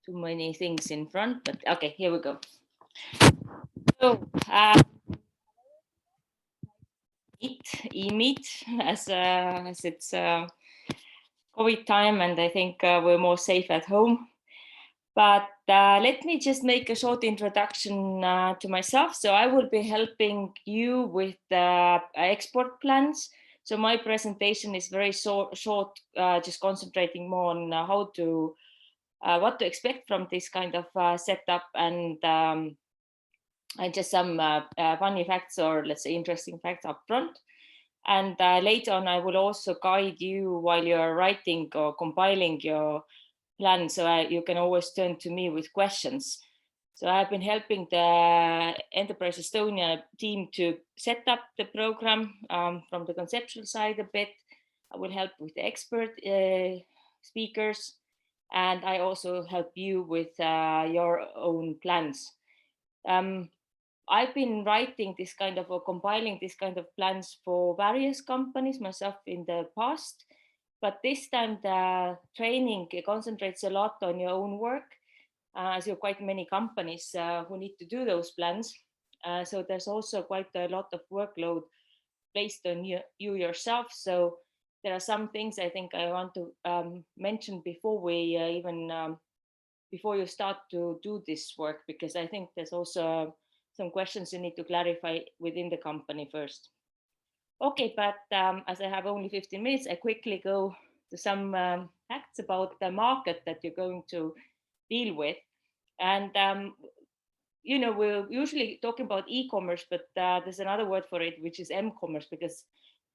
too many things in front, but okay, here we go. So, meet as it's COVID time, and I think we're more safe at home. But let me just make a short introduction to myself. So I will be helping you with export plans. So my presentation is very short, just concentrating more on how to, what to expect from this kind of setup, and just some funny facts, or let's say interesting facts up front. And later on, I will also guide you while you're writing or compiling your plan, so you can always turn to me with questions. So I've been helping the Enterprise Estonia team to set up the program from the conceptual side a bit. I will help with the expert speakers, and I also help you with your own plans. I've been writing this kind of, or compiling this kind of plans for various companies myself in the past. But this time the training concentrates a lot on your own work, as you're quite many companies who need to do those plans. So there's also quite a lot of workload placed on you yourself. So there are some things I think I want to mention before we before you start to do this work, because I think there's also some questions you need to clarify within the company first. Okay, but as I have only 15 minutes, I quickly go to some facts about the market that you're going to deal with. And, you know, we're usually talking about e-commerce, but there's another word for it, which is m-commerce, because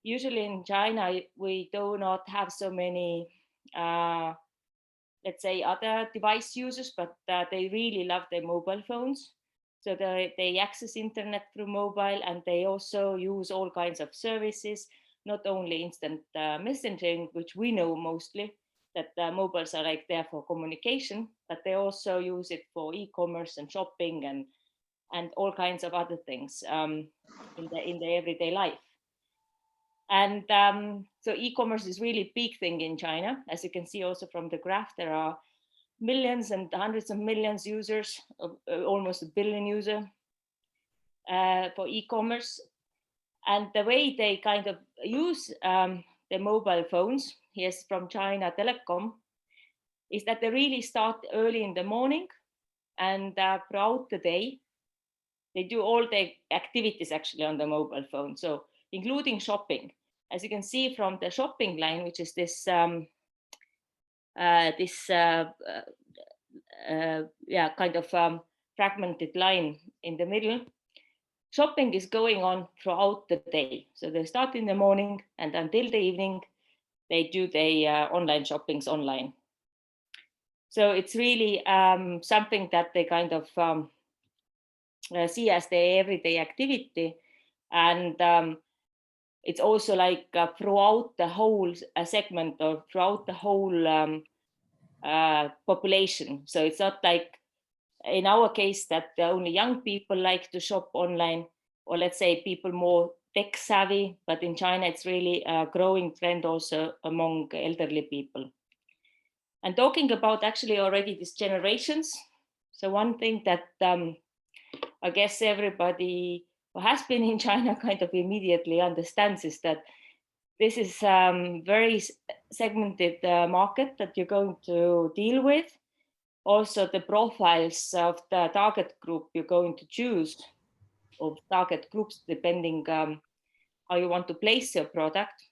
usually in China, we do not have so many, let's say, other device users, but they really love their mobile phones. So they access internet through mobile, and they also use all kinds of services, not only instant messaging, which we know mostly, that mobiles are like there for communication, but they also use it for e-commerce and shopping and all kinds of other things in the everyday life. And so e-commerce is really a big thing in China. As you can see also from the graph, there are millions and hundreds of millions users, almost a billion user for e-commerce. And the way they kind of use the mobile phones, here's from China Telecom, is that they really start early in the morning, and throughout the day, they do all the activities actually on the mobile phone. So including shopping. As you can see from the shopping line, which is this kind of fragmented line in the middle. Shopping is going on throughout the day. So they start in the morning, and until the evening, they do the online shoppings online. So it's really something that they kind of see as their everyday activity. And it's also like throughout the whole segment, or throughout the whole population. So it's not like in our case that only young people like to shop online, or let's say people more tech savvy, but in China it's really a growing trend also among elderly people. And talking about actually already these generations, so one thing that I guess everybody who has been in China kind of immediately understands is that this is very segmented market that you're going to deal with. Also, the profiles of the target group you're going to choose, or target groups, depending how you want to place your product,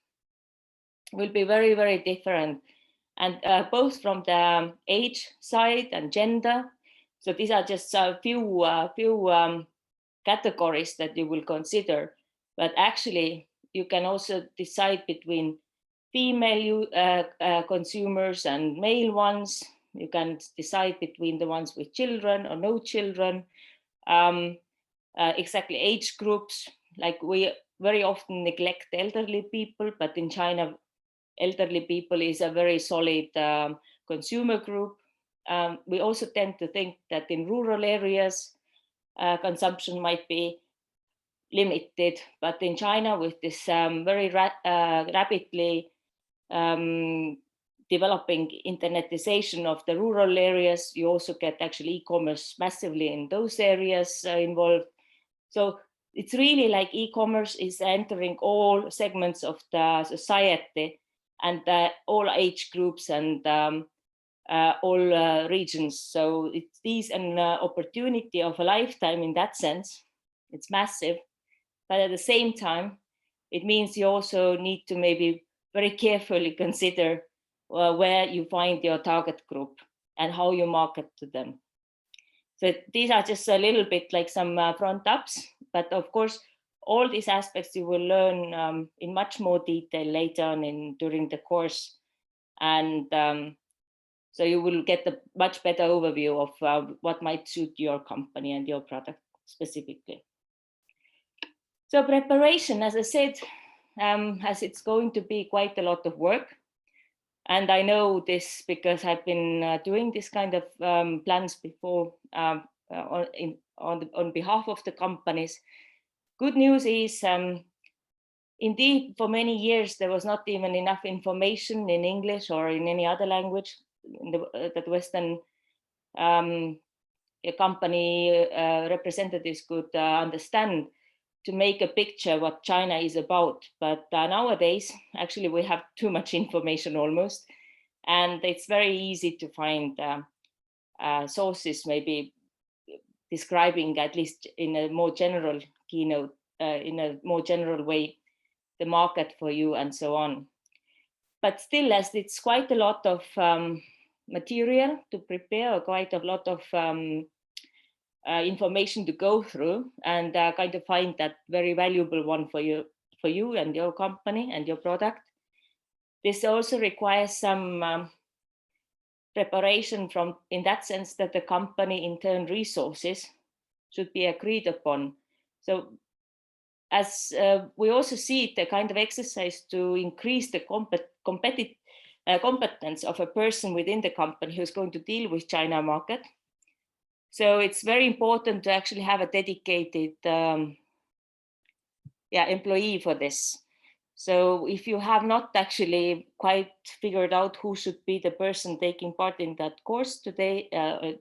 will be very, very different. And both from the age side and gender. So these are just a few categories that you will consider. But actually, you can also decide between female consumers and male ones. You can decide between the ones with children or no children, exactly age groups. Like we very often neglect elderly people, but in China, elderly people is a very solid consumer group. We also tend to think that in rural areas, consumption might be limited, but in China with this very rapidly developing internetization of the rural areas. You also get actually e-commerce massively in those areas involved. So it's really like e-commerce is entering all segments of the society and all age groups and all regions. So it's an opportunity of a lifetime in that sense. It's massive, but at the same time, it means you also need to maybe very carefully consider where you find your target group and how you market to them. So these are just a little bit like some front ups, but of course, all these aspects you will learn in much more detail later on during the course. And so you will get a much better overview of what might suit your company and your product specifically. So preparation, as I said, as it's going to be quite a lot of work. And I know this because I've been doing this kind of plans before on behalf of the companies. Good news is, indeed, for many years, there was not even enough information in English or in any other language that Western company representatives could understand to make a picture what China is about. But nowadays, actually, we have too much information almost. And it's very easy to find sources maybe describing, at least in a more general keynote, in a more general way, the market for you and so on. But still, as it's quite a lot of material to prepare, quite a lot of information to go through, and kind of find that very valuable one for you and your company and your product. This also requires some preparation in that sense that the company intern resources should be agreed upon. So as we also see it, a kind of exercise to increase the competence of a person within the company who's going to deal with China market. So it's very important to actually have a dedicated employee for this. So if you have not actually quite figured out who should be the person taking part in that course today,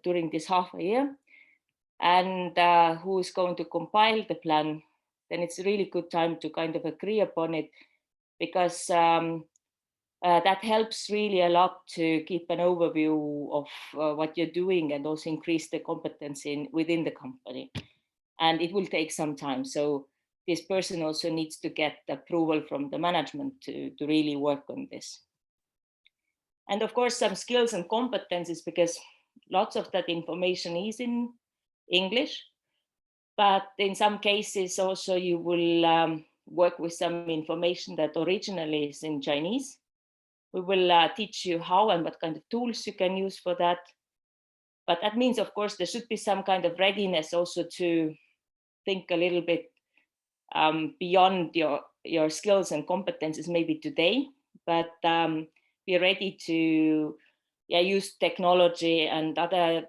during this half a year, and who is going to compile the plan, then it's a really good time to kind of agree upon it, because that helps really a lot to keep an overview of what you're doing and also increase the competence within the company. And it will take some time. So this person also needs to get approval from the management to really work on this. And of course, some skills and competencies, because lots of that information is in English, but in some cases also you will work with some information that originally is in Chinese. We will teach you how and what kind of tools you can use for that. But that means, of course, there should be some kind of readiness also to think a little bit beyond your skills and competences maybe today, but be ready to use technology and other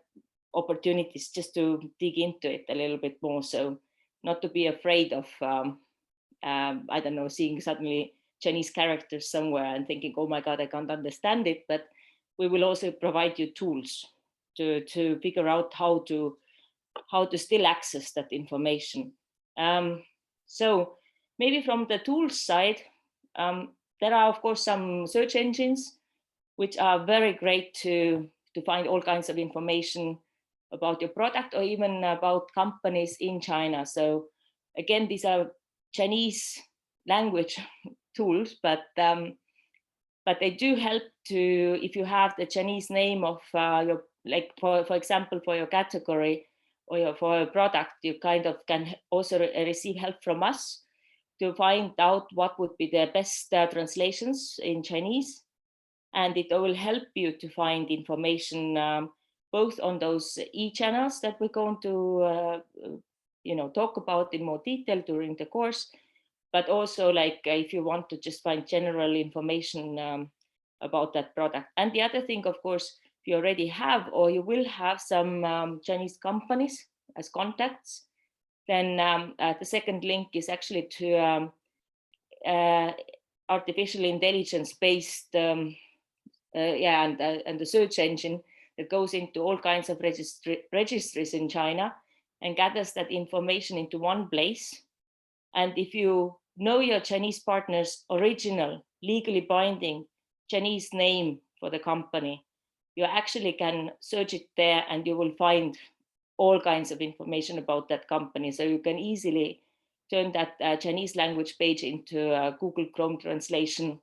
opportunities just to dig into it a little bit more. So not to be afraid of, I don't know, seeing suddenly Chinese characters somewhere and thinking, oh my God, I can't understand it. But we will also provide you tools to figure out how to still access that information. So maybe from the tools side, there are of course some search engines which are very great to find all kinds of information about your product or even about companies in China. So again, these are Chinese language tools, but they do help to, if you have the Chinese name of your, like for example, for your category or for a product, you kind of can also receive help from us to find out what would be the best translations in Chinese. And it will help you to find information both on those e-channels that we're going to talk about in more detail during the course, but also like if you want to just find general information about that product. And the other thing, of course, if you already have or you will have some Chinese companies as contacts, then the second link is actually to artificial intelligence based and the search engine that goes into all kinds of registries in China and gathers that information into one place. And if you know your Chinese partner's original, legally binding Chinese name for the company, you actually can search it there and you will find all kinds of information about that company. So you can easily turn that Chinese language page into a Google Chrome translation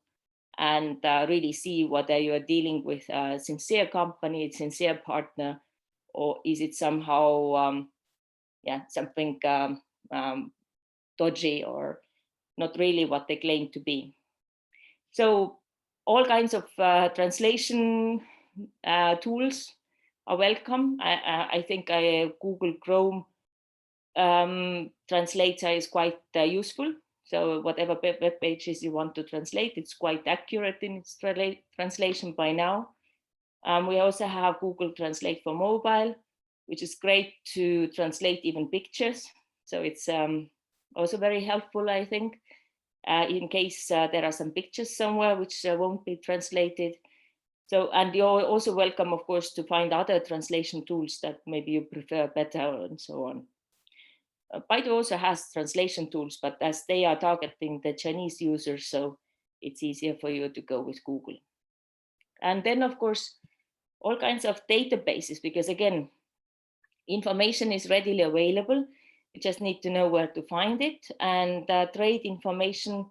and really see whether you are dealing with a sincere company, a sincere partner, or is it somehow something dodgy or not really what they claim to be. So all kinds of translation tools are welcome. I think Google Chrome translator is quite useful. So whatever web pages you want to translate, it's quite accurate in its translation by now. We also have Google Translate for mobile, which is great to translate even pictures. So it's also very helpful, I think, in case there are some pictures somewhere which won't be translated. So, and you're also welcome, of course, to find other translation tools that maybe you prefer better and so on. Baidu also has translation tools, but as they are targeting the Chinese users, so it's easier for you to go with Google. And then, of course, all kinds of databases, because again, information is readily available. You just need to know where to find it. And trade information,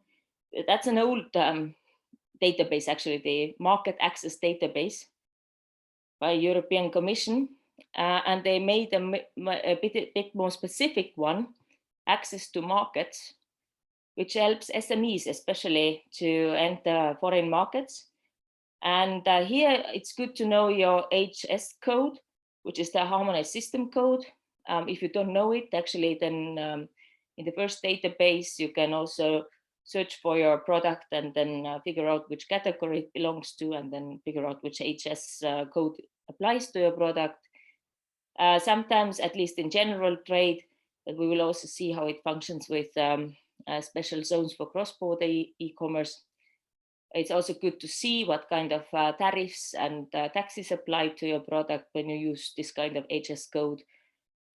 that's an old database, actually, the market access database by European Commission. And they made a bit more specific one, access to markets, which helps SMEs especially to enter foreign markets. And here it's good to know your HS code, which is the harmonized system code. If you don't know it, actually, then in the first database, you can also search for your product and then figure out which category it belongs to, and then figure out which HS code applies to your product. Sometimes, at least in general trade, but we will also see how it functions with special zones for cross-border e-commerce. It's also good to see what kind of tariffs and taxes apply to your product when you use this kind of HS code.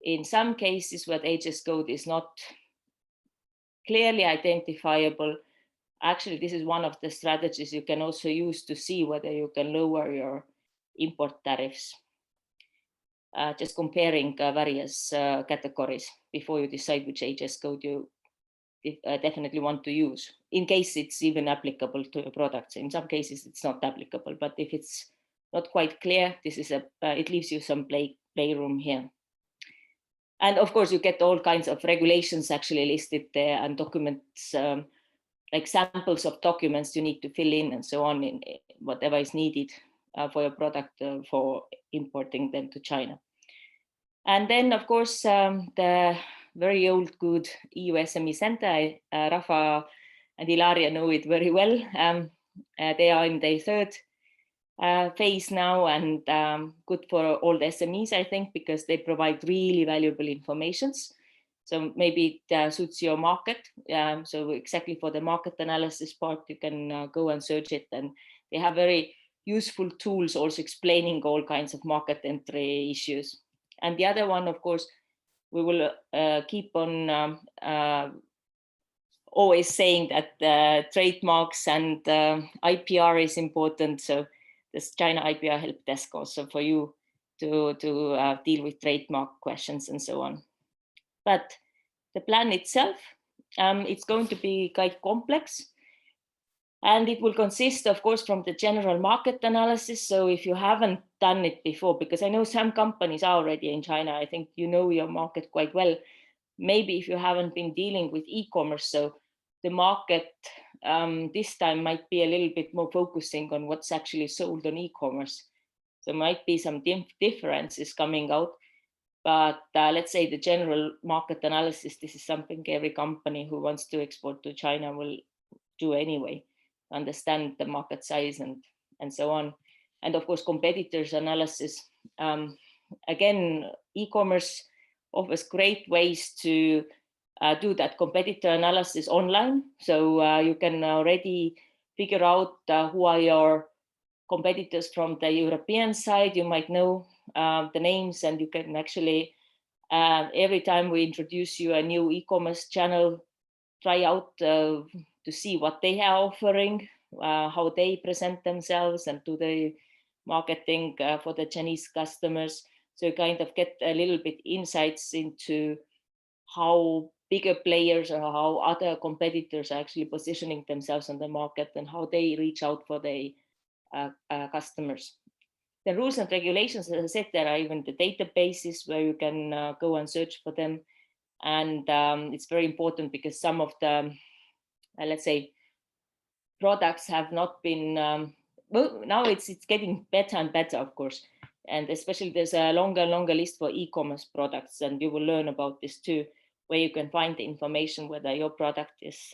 In some cases where the HS code is not clearly identifiable, actually this is one of the strategies you can also use to see whether you can lower your import tariffs. Just comparing various categories before you decide which HS code you definitely want to use, in case it's even applicable to your products. In some cases it's not applicable, but if it's not quite clear, this is it leaves you some playroom here. And of course you get all kinds of regulations actually listed there, and documents, like samples of documents you need to fill in and so on, in whatever is needed for your product for importing them to China. And then, of course, the very old good EU SME Center, Rafa and Ilaria know it very well. They are in their third phase now, and good for all the SMEs, I think, because they provide really valuable information. So maybe it suits your market. So exactly for the market analysis part, you can go and search it. And they have very useful tools also explaining all kinds of market entry issues. And the other one, of course, we will keep on always saying that trademarks and IPR is important. So this China IPR help desk also for you to deal with trademark questions and so on. But the plan itself, it's going to be quite complex. And it will consist, of course, from the general market analysis. So if you haven't done it before, because I know some companies are already in China, I think you know your market quite well. Maybe if you haven't been dealing with e-commerce, so the market this time might be a little bit more focusing on what's actually sold on e-commerce. So might be some differences coming out. But let's say the general market analysis, this is something every company who wants to export to China will do anyway. Understand the market size and so on. And of course, competitors analysis. Again, e-commerce offers great ways to do that competitor analysis online. So you can already figure out who are your competitors from the European side. You might know the names, and you can actually, every time we introduce you a new e-commerce channel, try out to see what they are offering, how they present themselves, and do the marketing for the Chinese customers. So you kind of get a little bit insights into how bigger players or how other competitors are actually positioning themselves on the market and how they reach out for the customers. The rules and regulations, as I said, there are even the databases where you can go and search for them. And it's very important because some of the, let's say, products have not been, well, now it's getting better and better, of course. And especially there's a longer list for e-commerce products, and you will learn about this too, where you can find the information whether your product is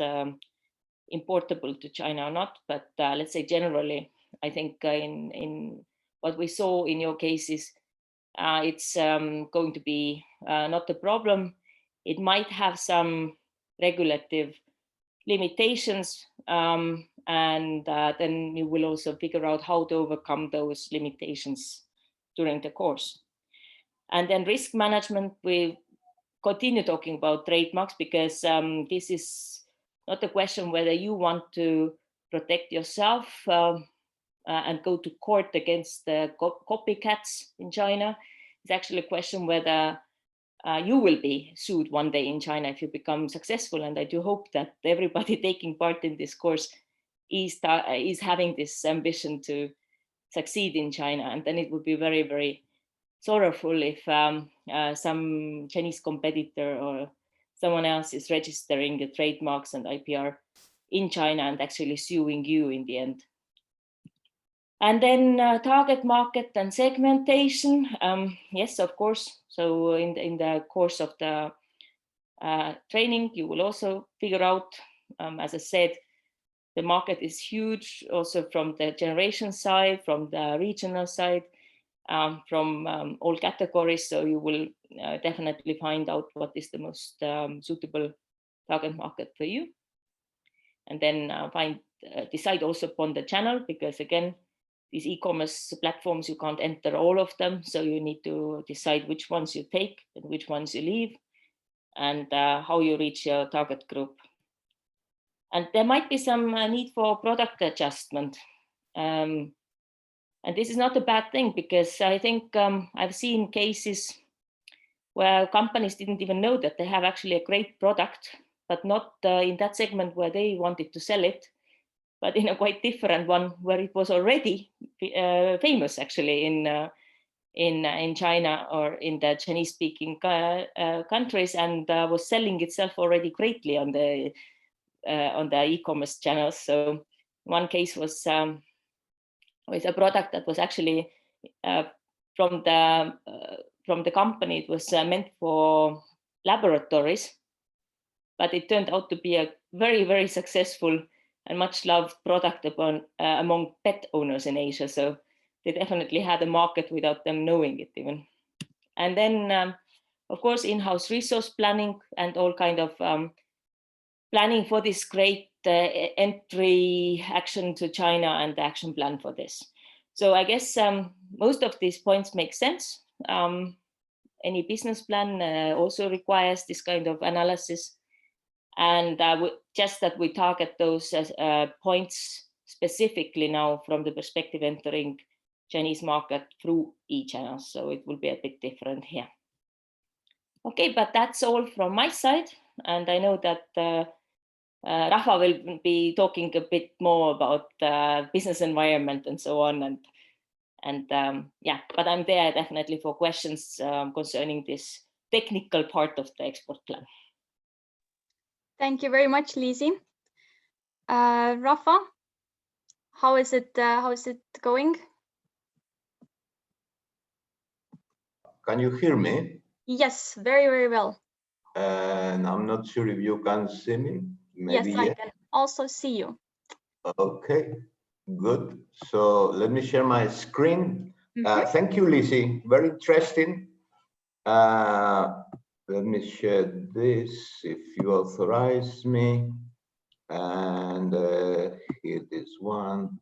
importable to China or not. But let's say generally, I think in what we saw in your cases, it's going to be not a problem. It might have some regulative limitations, and then you will also figure out how to overcome those limitations during the course. And then risk management, we continue talking about trademarks because this is not a question whether you want to protect yourself and go to court against the copycats in China. It's actually a question whether you will be sued one day in China if you become successful. And I do hope that everybody taking part in this course is having this ambition to succeed in China. And then it would be very, very sorrowful if some Chinese competitor or someone else is registering the trademarks and IPR in China and actually suing you in the end. And then target market and segmentation. Yes, of course. So in the course of the training, you will also figure out, as I said, the market is huge, also from the generation side, from the regional side, from all categories. So you will definitely find out what is the most suitable target market for you. And then decide also upon the channel, because again, these e-commerce platforms, you can't enter all of them. So you need to decide which ones you take and which ones you leave, and how you reach your target group. And there might be some need for product adjustment. And this is not a bad thing, because I think I've seen cases where companies didn't even know that they have actually a great product, but not in that segment where they wanted to sell it, but in a quite different one where it was already famous actually in China or in the Chinese-speaking countries, and was selling itself already greatly on the e-commerce channels. So one case was with a product that was actually from the company. It was meant for laboratories, but it turned out to be a very, very successful and much loved product among pet owners in Asia. So they definitely had a market without them knowing it even. And then, of course, in-house resource planning and all kind of planning for this great entry action to China and the action plan for this. So I guess most of these points make sense. Any business plan also requires this kind of analysis. And just that we target those points specifically now from the perspective entering Chinese market through e-channels. So it will be a bit different here. Okay, but that's all from my side. And I know that Rafa will be talking a bit more about business environment and so on. And yeah, but I'm there definitely for questions concerning this technical part of the export plan. Thank you very much, Liisi. Rafa, how is it going? Can you hear me? Yes, very, very well. And I'm not sure if you can see me. Maybe yes, I can also see you. Okay, good. So let me share my screen. Thank you, Liisi. Very interesting. Let me share this if you authorize me. And here is one.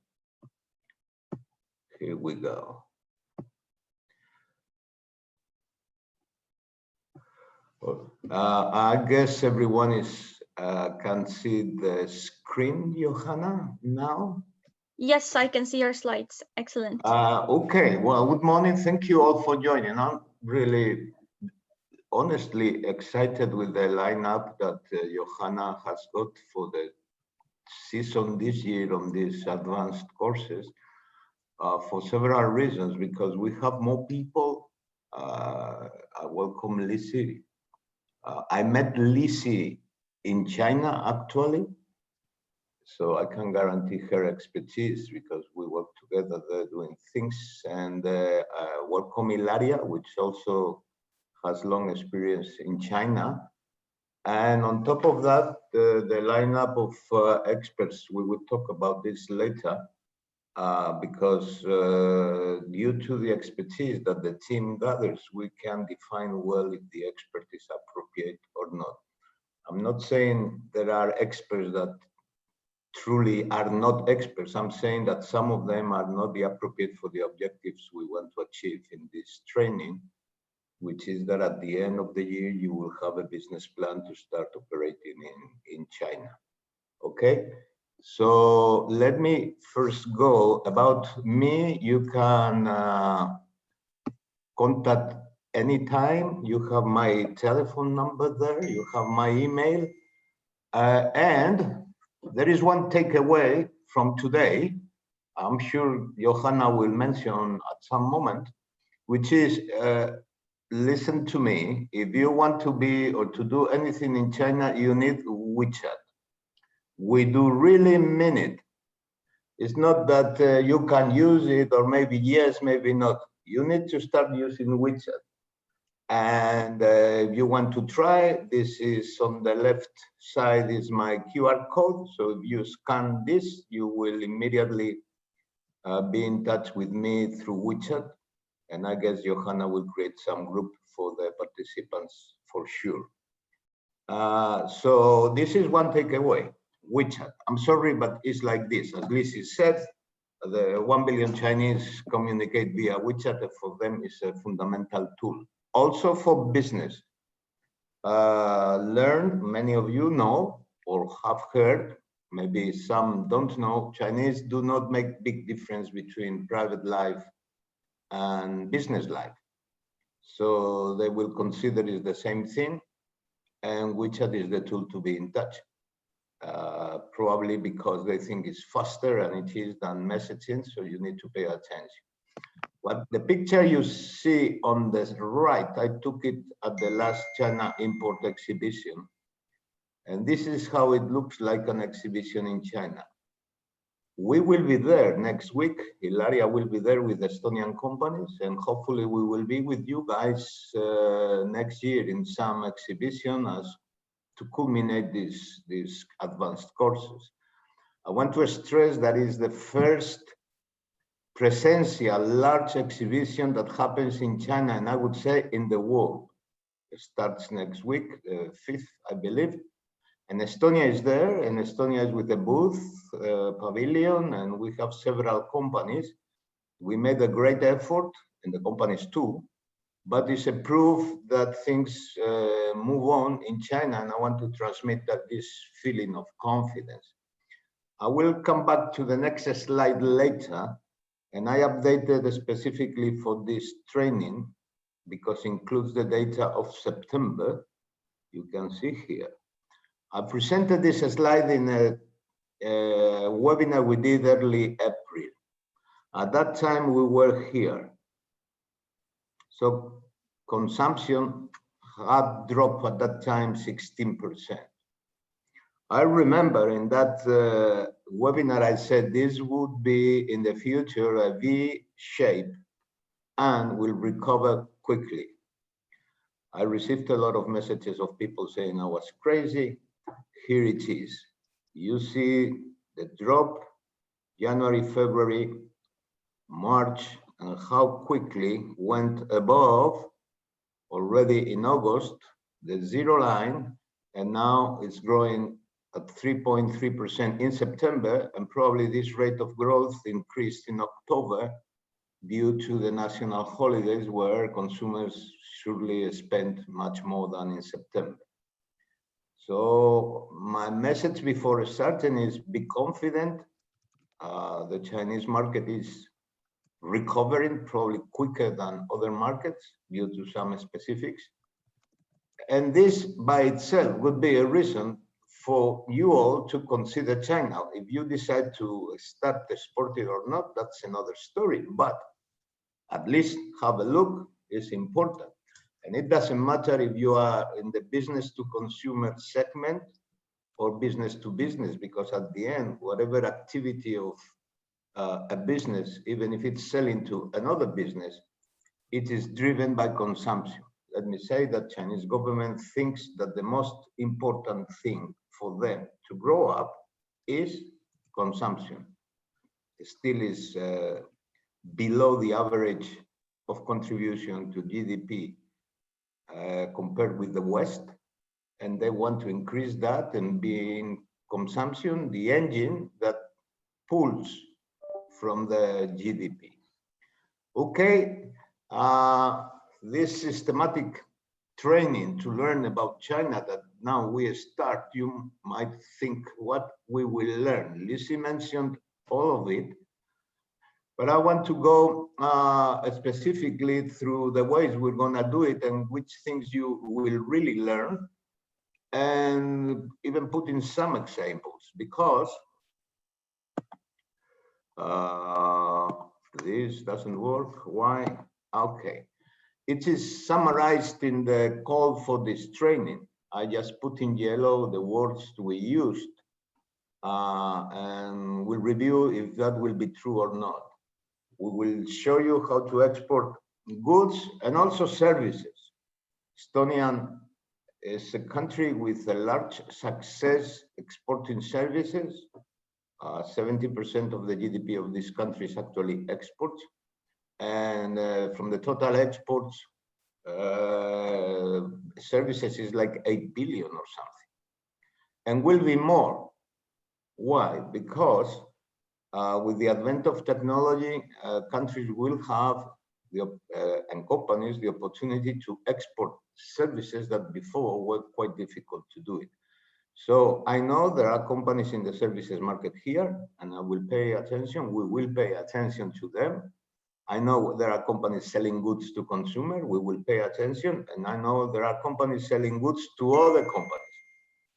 Here we go. I guess everyone can see the screen, Johanna, now? Yes, I can see your slides. Excellent. Okay, well, good morning. Thank you all for joining. I'm really honestly excited with the lineup that Johanna has got for the season this year on these advanced courses for several reasons, because we have more people. I welcome Lizzie. I met Lizzie in China, actually, so I can guarantee her expertise because we work together there doing things. And welcome Ilaria, which also has long experience in China. And on top of that, the lineup of experts, we will talk about this later, because due to the expertise that the team gathers, we can define well if the expert is appropriate or not. I'm not saying there are experts that truly are not experts. I'm saying that some of them are not the appropriate for the objectives we want to achieve in this training, which is that at the end of the year, you will have a business plan to start operating in China. Okay, so let me first go about me. You can contact anytime. You have my telephone number there, you have my email, and there is one takeaway from today. I'm sure Johanna will mention at some moment, which is listen to me. If you want to be or to do anything in China, you need WeChat. We do really mean it. It's not that you can use it or maybe yes, maybe not. You need to start using WeChat. And if you want to try, this is on the left side is my QR code. So if you scan this, you will immediately be in touch with me through WeChat. And I guess Johanna will create some group for the participants for sure. So this is one takeaway, WeChat. I'm sorry, but it's like this. As Lizzie said, the 1 billion Chinese communicate via WeChat. For them, is a fundamental tool. Also for business. Learn, many of you know or have heard, maybe some don't know, Chinese do not make big difference between private life and business life. So they will consider it the same thing, and WeChat is the tool to be in touch. Probably because they think it's faster and it is than messaging, so you need to pay attention. But the picture you see on the right, I took it at the last China Import Exhibition. And this is how it looks like an exhibition in China. We will be there next week. Ilaria will be there with Estonian companies, and hopefully we will be with you guys next year in some exhibition as to culminate these advanced courses. I want to stress that is the first presential large exhibition that happens in China, and I would say in the world. It starts next week, 5th, I believe. And Estonia is there, and Estonia is with a booth, pavilion, and we have several companies. We made a great effort, and the companies too, but it's a proof that things move on in China, and I want to transmit that this feeling of confidence. I will come back to the next slide later, and I updated specifically for this training because it includes the data of September. You can see here. I presented this slide in a webinar we did early April. At that time, we were here. So consumption had dropped at that time 16%. I remember in that webinar, I said this would be in the future a V shape and will recover quickly. I received a lot of messages of people saying I was crazy. Here it is. You see the drop, January, February, March, and how quickly went above already in August, the zero line, and now it's growing at 3.3% in September, and probably this rate of growth increased in October due to the national holidays where consumers surely spend much more than in September. So my message before starting is be confident. The Chinese market is recovering probably quicker than other markets due to some specifics. And this by itself would be a reason for you all to consider China. If you decide to start exporting or not, that's another story, but at least have a look is important. And it doesn't matter if you are in the business to consumer segment or business to business, because at the end, whatever activity of a business, even if it's selling to another business, it is driven by consumption. Let me say that Chinese government thinks that the most important thing for them to grow up is consumption. It still is below the average of contribution to GDP compared with the West, and they want to increase that and be in consumption the engine that pulls from the GDP. Okay, this systematic training to learn about China that now we start, you might think what we will learn. Lizzie mentioned all of it, but I want to go specifically through the ways we're gonna do it and which things you will really learn, and even put in some examples, because this doesn't work. Why? Okay. It is summarized in the call for this training. I just put in yellow the words we used, and we'll review if that will be true or not. We will show you how to export goods and also services. Estonia is a country with a large success exporting services. 70% of the GDP of this country is actually exports. And from the total exports, services is like 8 billion or something. And will be more. Why? Because with the advent of technology, countries will have, and companies, the opportunity to export services that before were quite difficult to do it. So I know there are companies in the services market here, and I will pay attention. We will pay attention to them. I know there are companies selling goods to consumer. We will pay attention. And I know there are companies selling goods to other companies.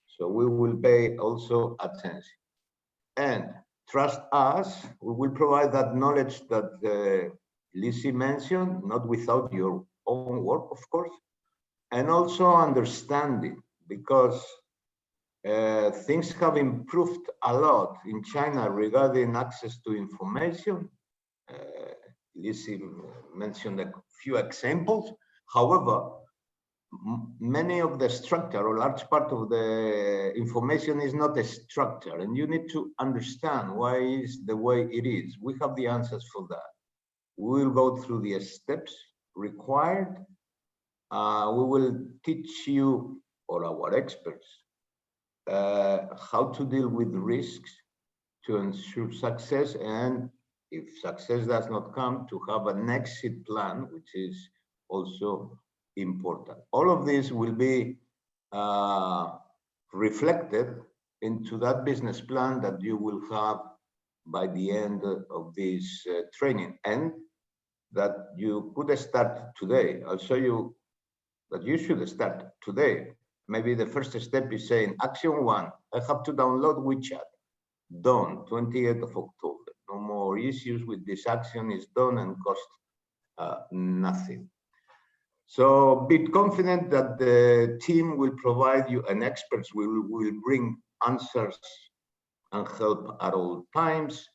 So we will pay also attention. And trust us, we will provide that knowledge that Lizzie mentioned, not without your own work, of course, and also understanding, because things have improved a lot in China regarding access to information. Lizzie mentioned a few examples. However, many of the structure or large part of the information is not a structure, and you need to understand why is the way it is. We have the answers for that. We will go through the steps required. We will teach you, or our experts, how to deal with risks to ensure success, and if success does not come, to have an exit plan, which is also important. All of this will be reflected into that business plan that you will have by the end of this training, and that you could start today. I'll show you that you should start today. Maybe the first step is saying, action 1, I have to download WeChat. Done, 28th of October. No more issues with this action, is done and cost nothing. So be confident that the team will provide you, and experts will bring answers and help at all times.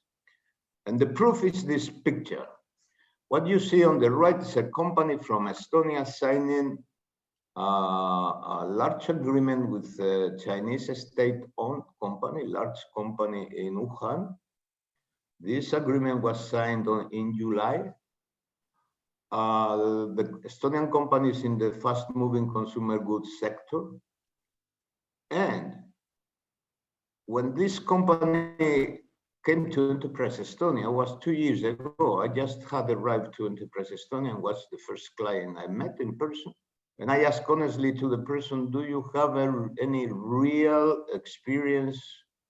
And the proof is this picture. What you see on the right is a company from Estonia signing a large agreement with a Chinese state-owned company, large company in Wuhan. This agreement was signed in July. The Estonian company is in the fast-moving consumer goods sector. And when this company came to Enterprise Estonia was 2 years ago. I just had arrived to Enterprise Estonia and was the first client I met in person. And I asked honestly to the person, do you have any real experience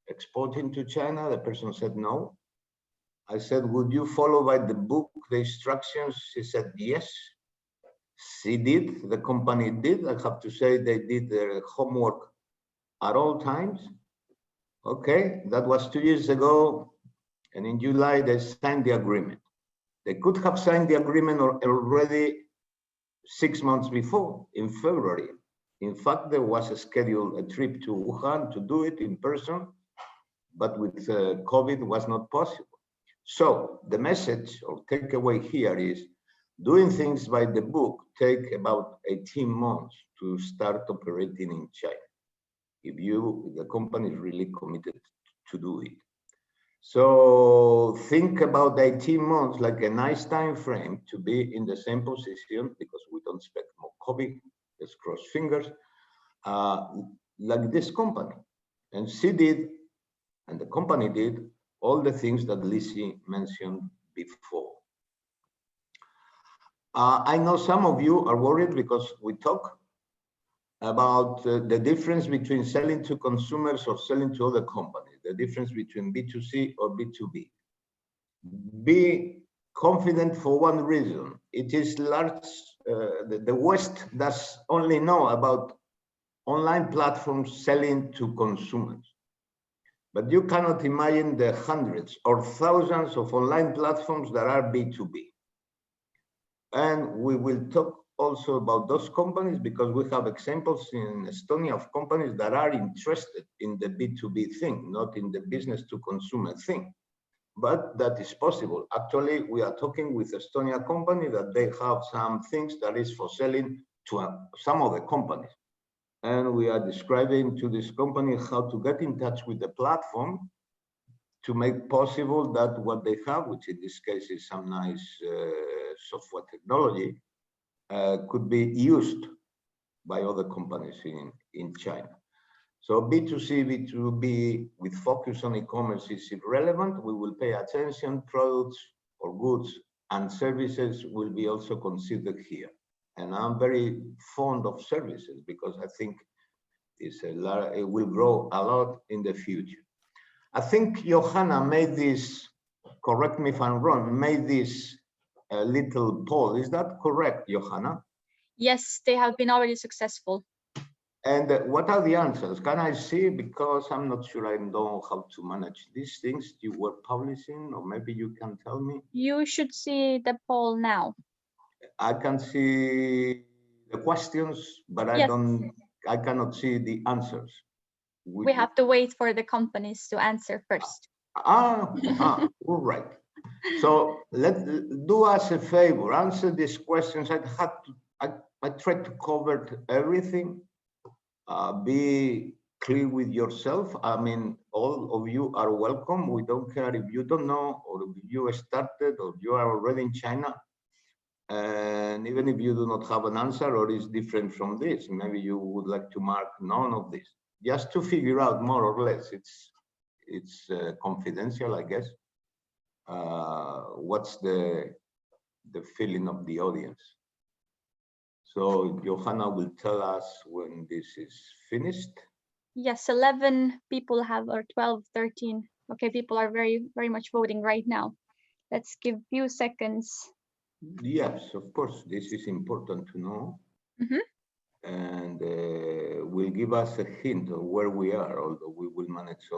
exporting to China? The person said no. I said, would you follow by the book, the instructions? She said, yes. She did, the company did. I have to say they did their homework at all times. Okay, that was 2 years ago. And in July, they signed the agreement. They could have signed the agreement already 6 months before, in February. In fact, there was a scheduled a trip to Wuhan to do it in person, but with COVID was not possible. So the message or takeaway here is doing things by the book take about 18 months to start operating in China. If the company is really committed to do it. So think about 18 months like a nice time frame to be in the same position, because we don't expect more COVID, let's cross fingers, like this company. And she did, and the company did, all the things that Lizzie mentioned before. I know some of you are worried because we talk about the difference between selling to consumers or selling to other companies, the difference between B2C or B2B. Be confident for one reason. It is large, the West does only know about online platforms selling to consumers. But you cannot imagine the hundreds or thousands of online platforms that are B2B. And we will talk also about those companies because we have examples in Estonia of companies that are interested in the B2B thing, not in the business to consumer thing. But that is possible. Actually, we are talking with Estonia company that they have some things that is for selling to some of the companies. And we are describing to this company how to get in touch with the platform to make possible that what they have, which in this case is some nice software technology, could be used by other companies in China. So B2C, B2B with focus on e-commerce is irrelevant. We will pay attention. Products or goods and services will be also considered here. And I'm very fond of services because I think it will grow a lot in the future. I think Johanna made this, correct me if I'm wrong, made this little poll. Is that correct, Johanna? Yes, they have been already successful. And what are the answers? Can I see? Because I'm not sure I know how to manage these things you were publishing, or maybe you can tell me. You should see the poll now. I can see the questions, but Yes. I cannot see the answers. We have to wait for the companies to answer first. All right. So do us a favor, answer these questions. I tried to cover everything. Be clear with yourself. I mean, all of you are welcome. We don't care if you don't know, or if you started, or you are already in China. And even if you do not have an answer or is different from this, maybe you would like to mark none of this, just to figure out more or less. It's confidential, I guess. What's the feeling of the audience? So Johanna will tell us when this is finished. Yes, 11 people have, or 12, 13. Okay, people are very, very much voting right now. Let's give a few seconds. Yes, of course, this is important to know. And will give us a hint of where we are, although we will manage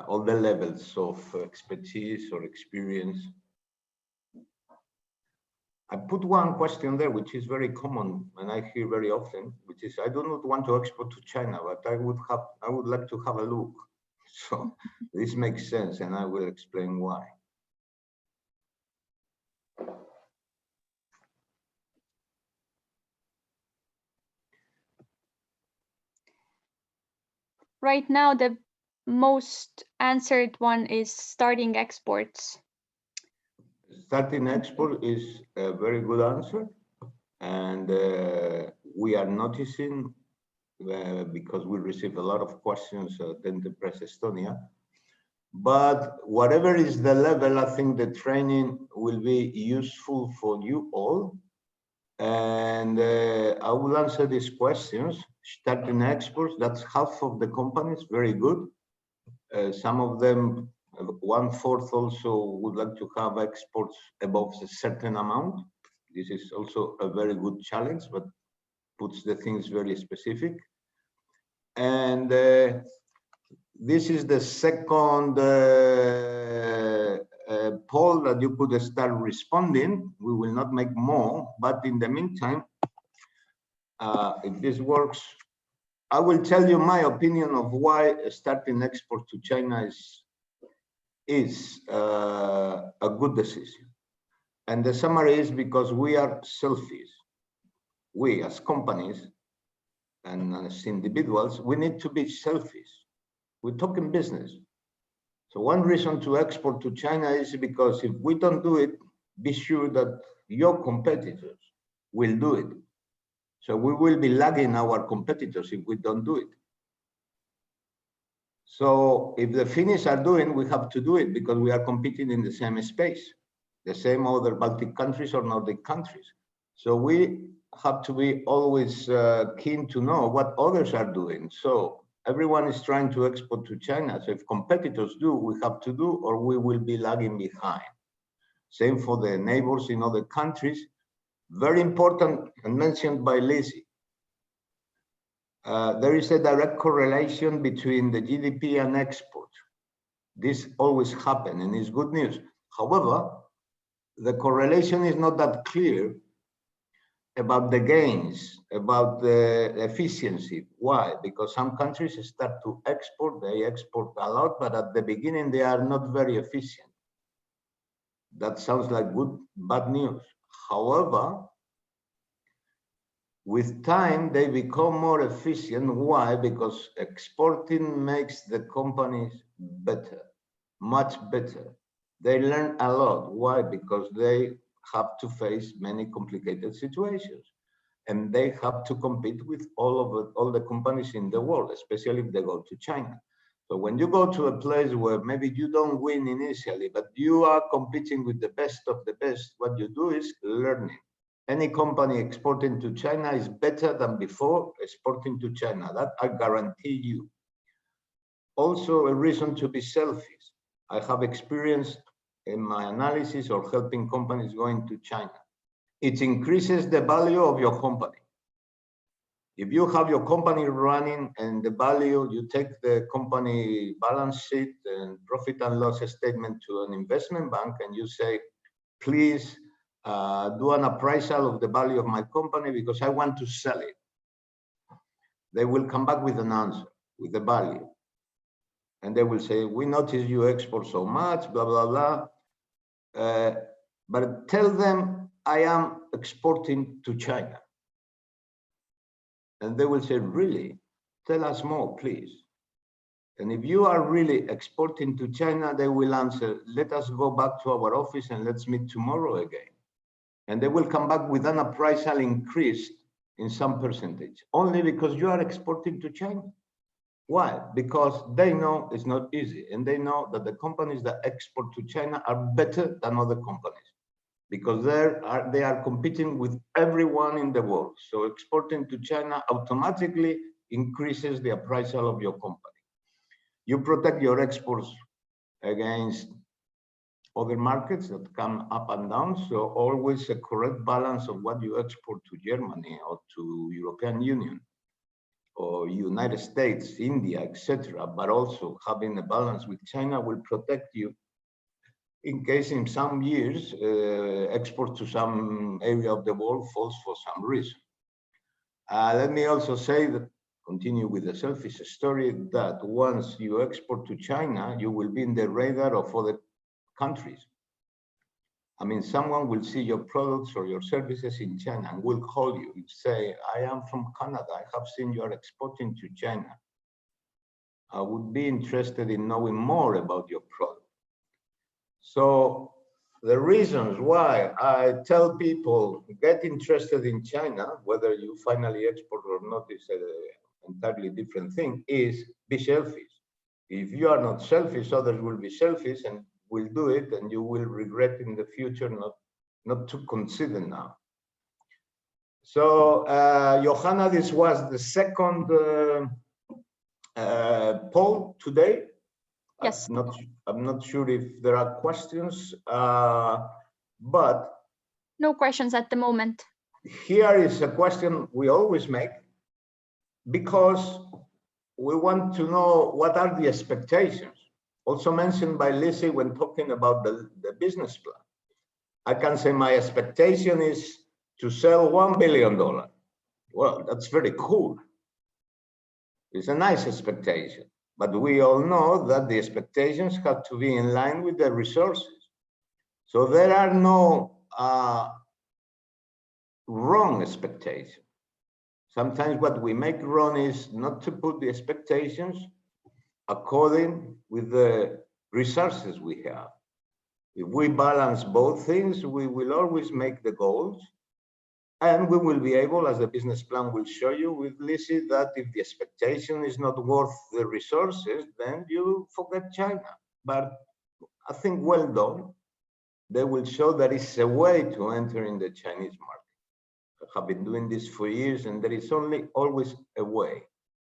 all the levels of expertise or experience. I put one question there, which is very common and I hear very often, which is, I do not want to export to China, but I would like to have a look. So this makes sense, and I will explain why. Right now, the most answered one is starting exports. Starting export is a very good answer. And we are noticing, because we receive a lot of questions at Enterprise Estonia, But whatever is the level, I think the training will be useful for you all. And I will answer these questions. Starting exports, that's half of the companies, very good. Some of them, 1/4 also would like to have exports above a certain amount. This is also a very good challenge, but puts the things very specific. And this is the second poll that you could start responding. We will not make more, but in the meantime, if this works, I will tell you my opinion of why starting export to China is a good decision. And the summary is because we are selfish. We as companies and as individuals, we need to be selfish. We're talking business. So one reason to export to China is because if we don't do it, be sure that your competitors will do it. So we will be lagging our competitors if we don't do it. So if the Finnish are doing, we have to do it because we are competing in the same space, the same other Baltic countries or Nordic countries. So we have to be always keen to know what others are doing. So everyone is trying to export to China. So if competitors do, we have to do, or we will be lagging behind. Same for the neighbors in other countries. Very important and mentioned by Lizzie. There is a direct correlation between the GDP and export. This always happens and is good news. However, the correlation is not that clear about the gains, about the efficiency. Why? Because some countries start to export, they export a lot, but at the beginning they are not very efficient. That sounds like bad news. However, with time, they become more efficient. Why? Because exporting makes the companies better, much better. They learn a lot. Why? Because they have to face many complicated situations. And they have to compete with all the companies in the world, especially if they go to China. So when you go to a place where maybe you don't win initially, but you are competing with the best of the best, what you do is learning. Any company exporting to China is better than before exporting to China. That I guarantee you. Also a reason to be selfish. I have experienced in my analysis or helping companies going to China. It increases the value of your company. If you have your company running and the value, you take the company balance sheet and profit and loss statement to an investment bank and you say, please do an appraisal of the value of my company because I want to sell it. They will come back with an answer, with the value. And they will say, we notice you export so much, blah, blah, blah. But tell them I am exporting to China. And they will say, really? Tell us more, please. And if you are really exporting to China, they will answer, let us go back to our office and let's meet tomorrow again. And they will come back with an appraisal increase in some percentage, only because you are exporting to China. Why? Because they know it's not easy. And they know that the companies that export to China are better than other companies because they are competing with everyone in the world. So exporting to China automatically increases the appraisal of your company. You protect your exports against other markets that come up and down. So always a correct balance of what you export to Germany or to European Union or United States, India, etc. But also having a balance with China will protect you in case in some years export to some area of the world falls for some reason. Let me also say that, continue with the selfish story, that once you export to China, you will be in the radar of other countries. I mean, someone will see your products or your services in China and will call you and say, I am from Canada, I have seen you are exporting to China. I would be interested in knowing more about your product. So the reasons why I tell people get interested in China, whether you finally export or not is an entirely different thing, is be selfish. If you are not selfish, others will be selfish and will do it, and you will regret in the future not to consider now. So, Johanna, this was the second poll today. Yes. I'm not sure if there are questions, but no questions at the moment. Here is a question we always make, because we want to know what are the expectations, also mentioned by Lizzie when talking about the business plan. I can say my expectation is to sell $1 billion. Well, that's very cool. It's a nice expectation, but we all know that the expectations have to be in line with the resources. So there are no wrong expectations. Sometimes what we make wrong is not to put the expectations according with the resources we have. If we balance both things, we will always make the goals, and we will be able, as the business plan will show you with Lizzie, that if the expectation is not worth the resources, then you forget China. But I think well done. They will show that it's a way to enter in the Chinese market. I have been doing this for years, and there is always a way.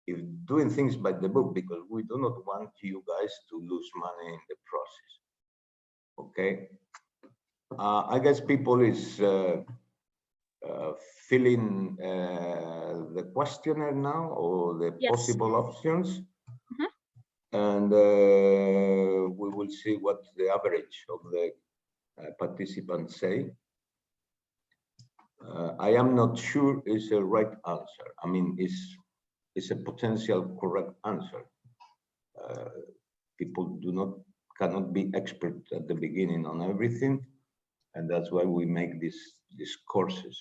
If doing things by the book, because we do not want you guys to lose money in the process. Okay. I guess people is filling the questionnaire now, or the possible options. And we will see what the average of the participants say. I am not sure it's a right answer. I mean, it's a potential correct answer. People cannot be expert at the beginning on everything, and that's why we make these courses.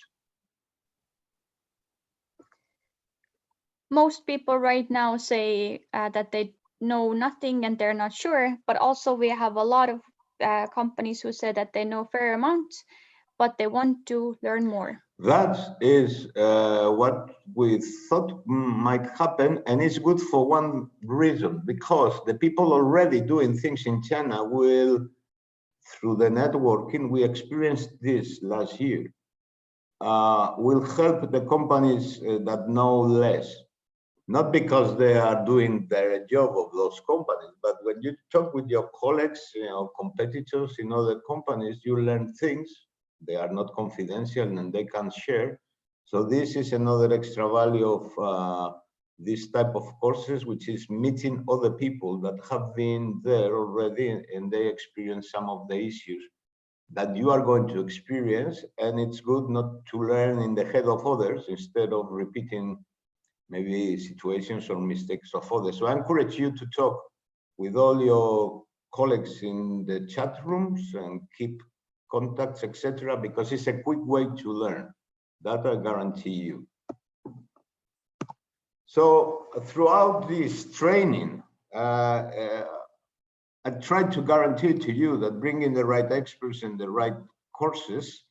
Most people right now say that they know nothing and they're not sure, but also we have a lot of companies who say that they know fair amounts, but they want to learn more. That is what we thought might happen, and it's good for one reason, because the people already doing things in China will, through the networking, we experienced this last year, will help the companies that know less. Not because they are doing their job of those companies, but when you talk with your colleagues, competitors in other companies, you learn things. They are not confidential and they can share. So this is another extra value of this type of courses, which is meeting other people that have been there already and they experience some of the issues that you are going to experience. And it's good not to learn in the head of others instead of repeating maybe situations or mistakes of others. So I encourage you to talk with all your colleagues in the chat rooms and keep contacts, etc., because it's a quick way to learn. That I guarantee you. So throughout this training, I tried to guarantee to you that bringing the right experts in the right courses,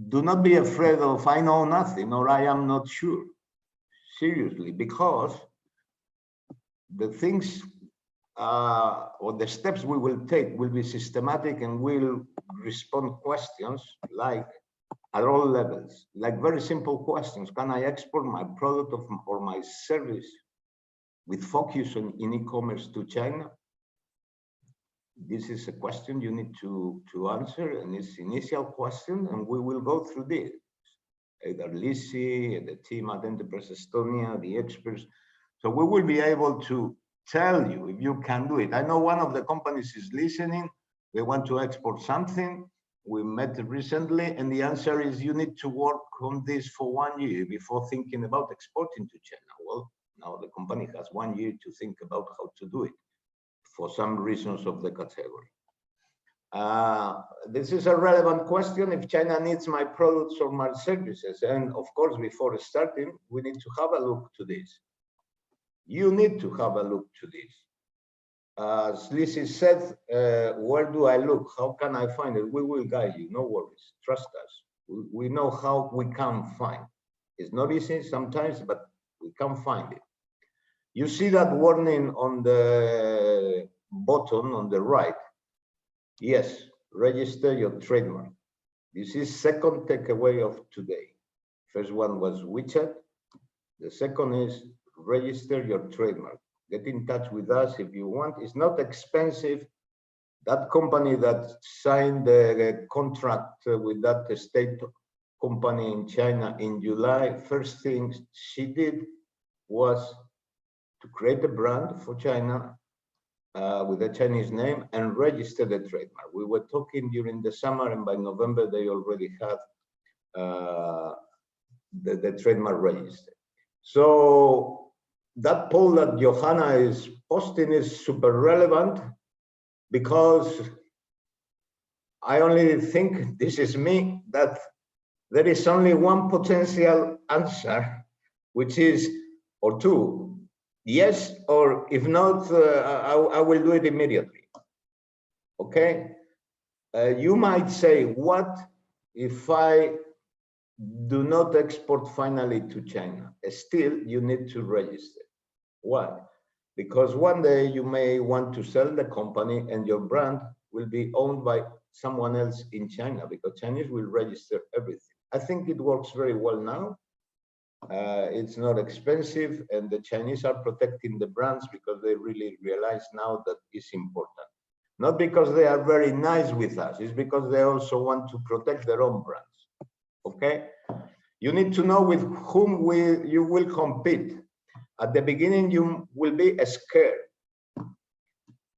do not be afraid of I know nothing or I am not sure. Seriously, because the things or the steps we will take will be systematic and will respond questions like at all levels, like very simple questions. Can I export my product or my service with focus on in e-commerce to China? This is a question you need to answer, and it's initial question, and we will go through this. Either Lizzie, the team at Enterprise Estonia, the experts. So we will be able to tell you if you can do it. I know one of the companies is listening. They want to export something. We met recently, and the answer is you need to work on this for 1 year before thinking about exporting to China. Well, now the company has 1 year to think about how to do it for some reasons of the category. This is a relevant question if China needs my products or my services. And of course, before starting, we need to have a look to this. You need to have a look to this. As Lizzie said, where do I look? How can I find it? We will guide you, no worries, trust us. We know how we can find. It's not easy sometimes, but we can find it. You see that warning on the bottom on the right. Yes, register your trademark. This is second takeaway of today. First one was WeChat. The second is register your trademark. Get in touch with us if you want. It's not expensive. That company that signed the contract with that state company in China in July, first thing she did was to create a brand for China with a Chinese name and register the trademark. We were talking during the summer, and by November they already had the trademark registered. So that poll that Johanna is posting is super relevant, because I only think, this is me, that there is only one potential answer, which is, or two, yes, or if not, I will do it immediately. Okay? You might say, what if I do not export finally to China? Still, you need to register. Why? Because one day you may want to sell the company and your brand will be owned by someone else in China, because Chinese will register everything. I think it works very well now. It's not expensive, and the Chinese are protecting the brands because they really realize now that it's important. Not because they are very nice with us, it's because they also want to protect their own brands. Okay? You need to know with whom you will compete. At the beginning, you will be scared.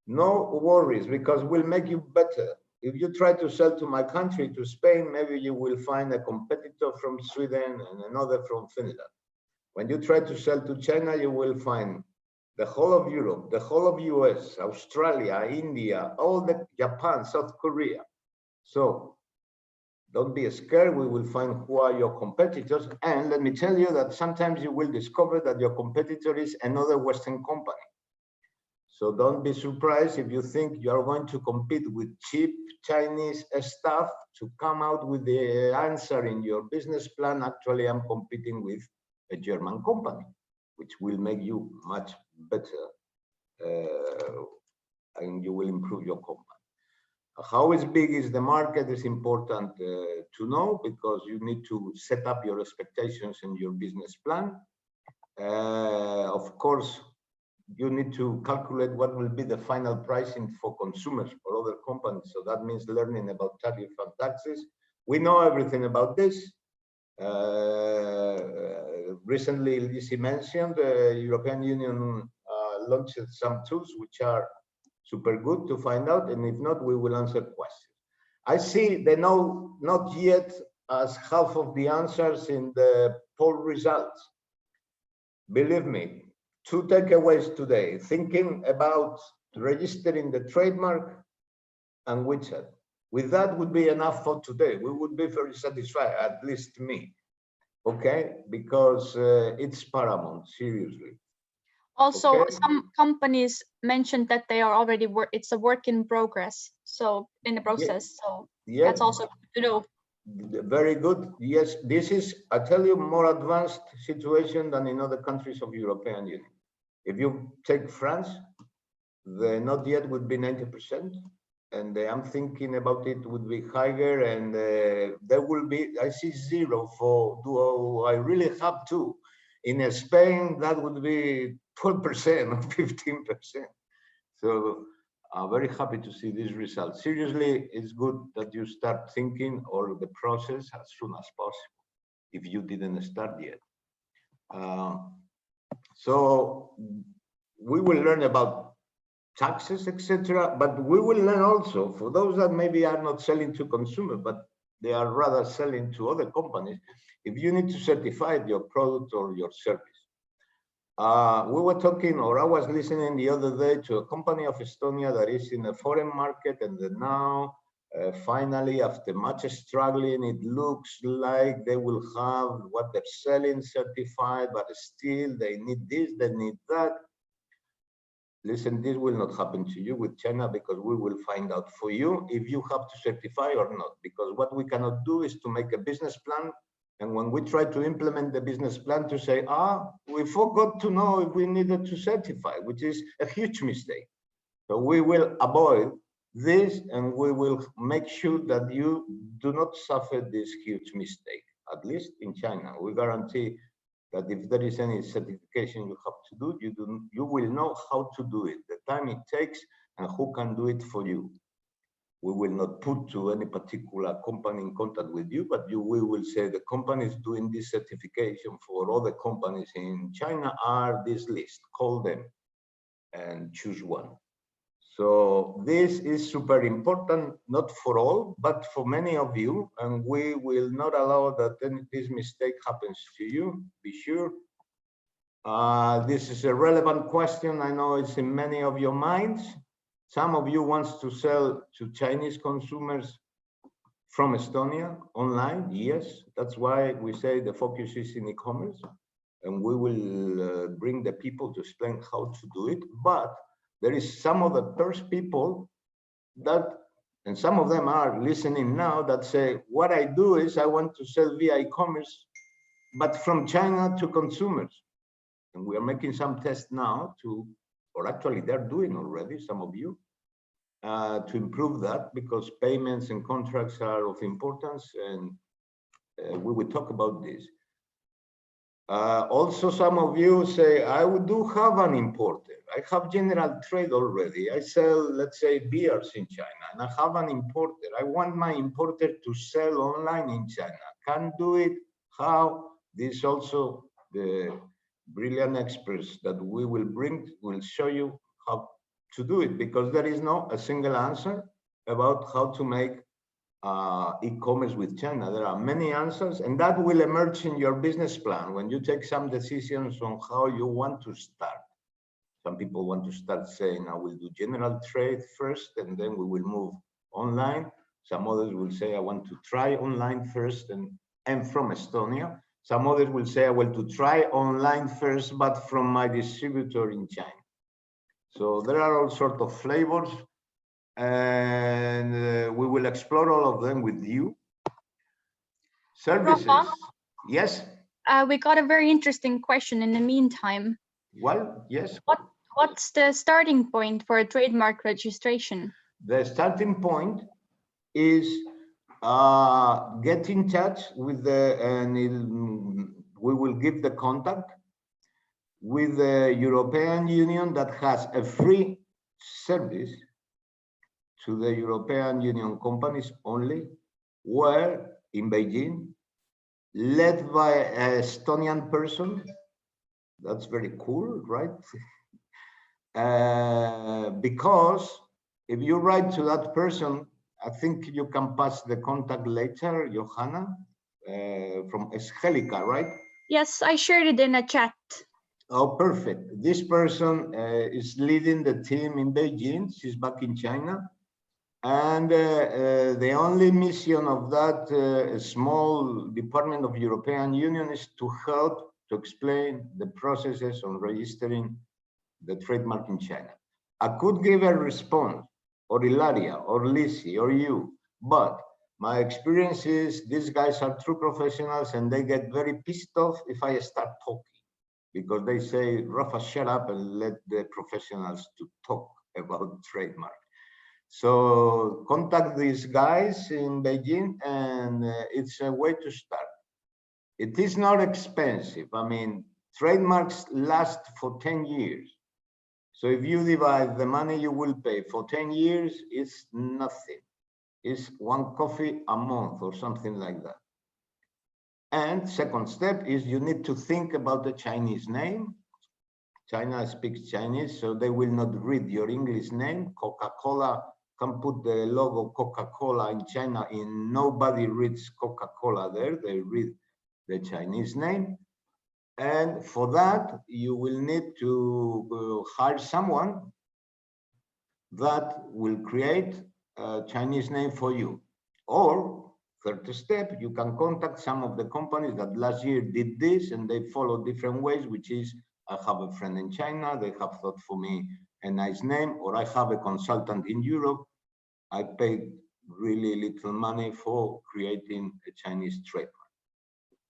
No worries, because we'll make you better. If you try to sell to my country, to Spain, maybe you will find a competitor from Sweden and another from Finland. When you try to sell to China, you will find the whole of Europe, the whole of US, Australia, India, all the Japan, South Korea. So don't be scared. We will find who are your competitors. And let me tell you that sometimes you will discover that your competitor is another Western company. So don't be surprised if you think you are going to compete with cheap Chinese stuff to come out with the answer in your business plan. Actually, I'm competing with a German company, which will make you much better, and you will improve your company. How big is the market is important to know, because you need to set up your expectations in your business plan. Of course, you need to calculate what will be the final pricing for consumers or other companies. So that means learning about tariff and taxes. We know everything about this. Recently, Lizzie mentioned the European Union launched some tools which are super good to find out, and if not, we will answer questions. I see they know not yet as half of the answers in the poll results. Believe me, 2 takeaways today: thinking about registering the trademark and WeChat. With that would be enough for today. We would be very satisfied, at least me. Okay, because it's paramount, seriously. Also, okay. some companies mentioned that they are already it's a work in progress, so in the process. So that's also good to know. Very good. Yes, this is, I tell you, more advanced situation than in other countries of European Union. If you take France, the not yet would be 90%, and I'm thinking about it would be higher, and there will be, I see 0 for, do I really have to? In Spain, that would be 12% or 15%. So I'm very happy to see these results. Seriously, it's good that you start thinking or the process as soon as possible, if you didn't start yet. So we will learn about taxes, etc. But we will learn also, for those that maybe are not selling to consumer, but they are rather selling to other companies, if you need to certify your product or your service. We were talking, or I was listening the other day to a company of Estonia that is in a foreign market, and now finally, after much struggling, it looks like they will have what they're selling certified, but still they need this, they need that. Listen, this will not happen to you with China, because we will find out for you if you have to certify or not. Because what we cannot do is to make a business plan And when we try to implement the business plan to say, we forgot to know if we needed to certify, which is a huge mistake. So we will avoid this, and we will make sure that you do not suffer this huge mistake, at least in China. We guarantee that if there is any certification you have to do, you will know how to do it, the time it takes, and who can do it for you. We will not put to any particular company in contact with you, but we will say the companies doing this certification for all the companies in China are this list, call them and choose one. So this is super important, not for all, but for many of you, and we will not allow that this mistake happens to you, be sure. This is a relevant question. I know it's in many of your minds. Some of you want to sell to Chinese consumers from Estonia online. Yes, that's why we say the focus is in e-commerce, and we will bring the people to explain how to do it. But there is some of the first people that, and some of them are listening now, that say, what I do is I want to sell via e-commerce, but from China to consumers. And we are making some tests now to, or actually they're doing already, some of you, to improve that, because payments and contracts are of importance, and we will talk about this. Also, some of you say, I do have an importer. I have general trade already. I sell, let's say, beers in China, and I have an importer. I want my importer to sell online in China. Can do it? How? This also, the brilliant experts that we will bring will show you how to do it, because there is no a single answer about how to make e-commerce with China. There are many answers, and that will emerge in your business plan when you take some decisions on how you want to start. Some people want to start saying, I will do general trade first, and then we will move online. Some others will say, I want to try online first, and from Estonia. Some others will say, I want to try online first, but from my distributor in China. So there are all sorts of flavors, and we will explore all of them with you. Services. Rafa, Yes. We got a very interesting question in the meantime. Well, yes. What's the starting point for a trademark registration? The starting point is get in touch with we will give the contact with the European Union that has a free service to the European Union companies only, where in Beijing, led by an Estonian person. That's very cool, right? Because if you write to that person, I think you can pass the contact later, Johanna, from Esgelica, right? Yes, I shared it in a chat. Oh, perfect. This person is leading the team in Beijing. She's back in China. And the only mission of that small department of European Union is to help to explain the processes on registering the trademark in China. I could give a response, or Ilaria, or Lizzie, or you, but my experience is these guys are true professionals, and they get very pissed off if I start talking, because they say, Rafa, shut up and let the professionals to talk about trademark. So contact these guys in Beijing, and it's a way to start. It is not expensive. I mean, trademarks last for 10 years. So if you divide the money you will pay for 10 years, it's nothing. It's one coffee a month or something like that. And second step is you need to think about the Chinese name. China speaks Chinese, so they will not read your English name. Coca-Cola can put the logo Coca-Cola in China, and nobody reads Coca-Cola there. They read the Chinese name. And for that, you will need to hire someone that will create a Chinese name for you. Or third step, you can contact some of the companies that last year did this, and they follow different ways, which is, I have a friend in China, they have thought for me a nice name, or I have a consultant in Europe. I paid really little money for creating a Chinese trademark.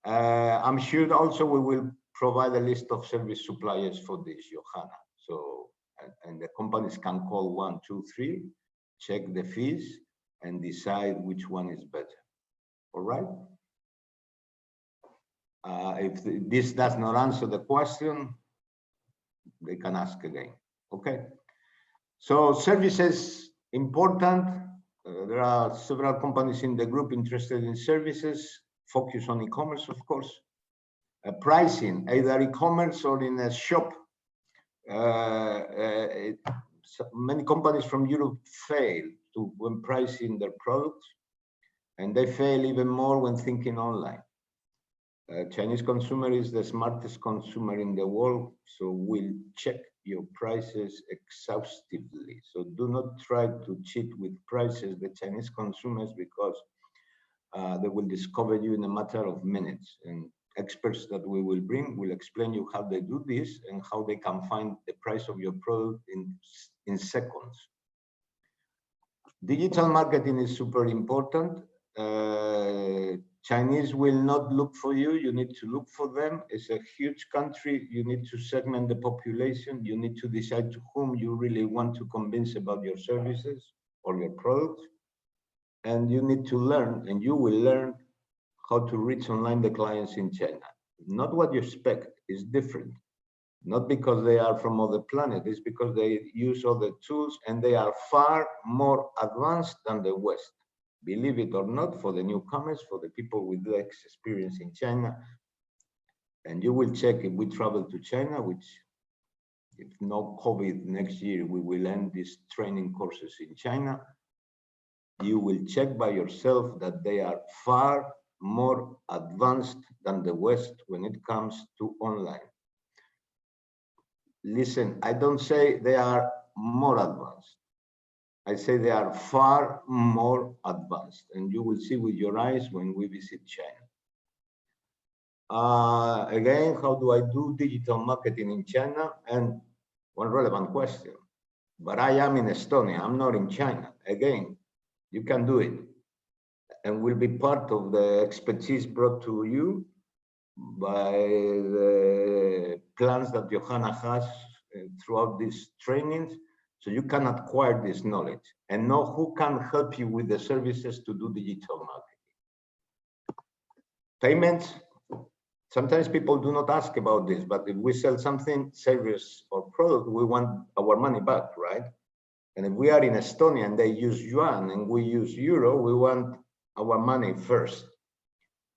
I'm sure also we will provide a list of service suppliers for this, Johanna. So, and the companies can call 1, 2, 3, check the fees, and decide which one is better. All right? If this does not answer the question, they can ask again. Okay. So services important. There are several companies in the group interested in services. Focus on e-commerce, of course. Pricing, either e-commerce or in a shop. Many companies from Europe fail when pricing their products, and they fail even more when thinking online. Chinese consumer is the smartest consumer in the world, so we'll check your prices exhaustively. So do not try to cheat with prices, the Chinese consumers, because they will discover you in a matter of minutes. And experts that we will bring will explain you how they do this and how they can find the price of your product in seconds. Digital marketing is super important. Chinese will not look for you. You need to look for them. It's a huge country. You need to segment the population. You need to decide to whom you really want to convince about your services or your products. And you need to learn, and you will learn how to reach online the clients in China. Not what you expect, is different. Not because they are from other planet, it's because they use other tools and they are far more advanced than the West. Believe it or not, for the newcomers, for the people with less experience in China, and you will check if we travel to China, which if no COVID next year, we will end these training courses in China. You will check by yourself that they are far more advanced than the West when it comes to online. Listen, I don't say they are more advanced. I say they are far more advanced, and you will see with your eyes when we visit China. Again, how do I do digital marketing in China? And one relevant question, but I am in Estonia, I'm not in China. Again, you can do it and will be part of the expertise brought to you by the plans that Johanna has throughout these trainings. So you can acquire this knowledge and know who can help you with the services to do digital marketing. Payments, sometimes people do not ask about this, but if we sell something, service or product, we want our money back, right? And if we are in Estonia and they use yuan and we use euro, we want our money first.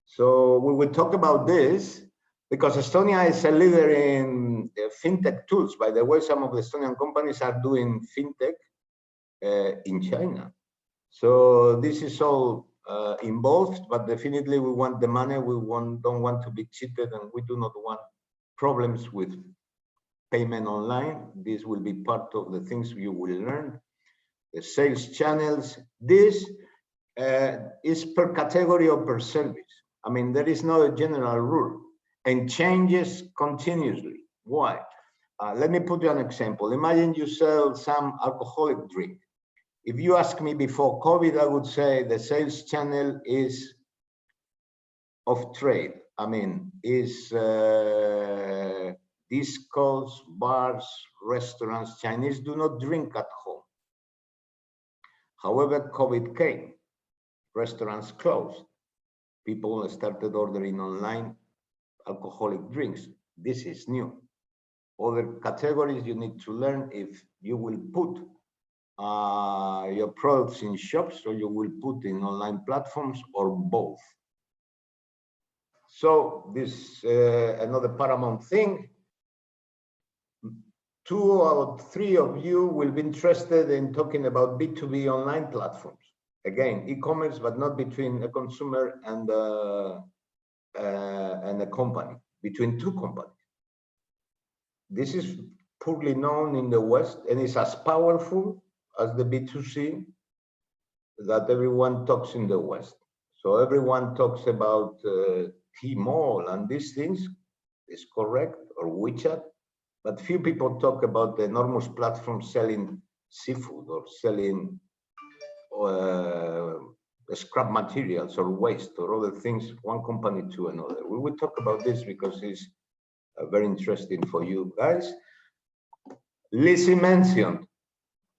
So we will talk about this because Estonia is a leader in fintech tools. By the way, some of the Estonian companies are doing fintech in China. So this is all involved, but definitely we want the money. We don't want to be cheated, and we do not want problems with payment online. This will be part of the things you will learn. The sales channels. This is per category or per service. I mean, there is no general rule and changes continuously. Why? Let me put you an example. Imagine you sell some alcoholic drink. If you ask me before COVID, I would say the sales channel is of trade. I mean, is discos, bars, restaurants. Chinese do not drink at home. However, COVID came. Restaurants closed. People started ordering online alcoholic drinks. This is new. Other categories you need to learn if you will put your products in shops or you will put in online platforms or both. So this another paramount thing. 2 or 3 of you will be interested in talking about B2B online platforms. Again, e-commerce, but not between a consumer and a company, between 2 companies. This is poorly known in the West and is as powerful as the B2C that everyone talks in the West. So everyone talks about Tmall and these things, is correct, or WeChat, but few people talk about the enormous platforms selling seafood or selling scrap materials or waste or other things, one company to another. We will talk about this because it's very interesting for you guys. Lizzie mentioned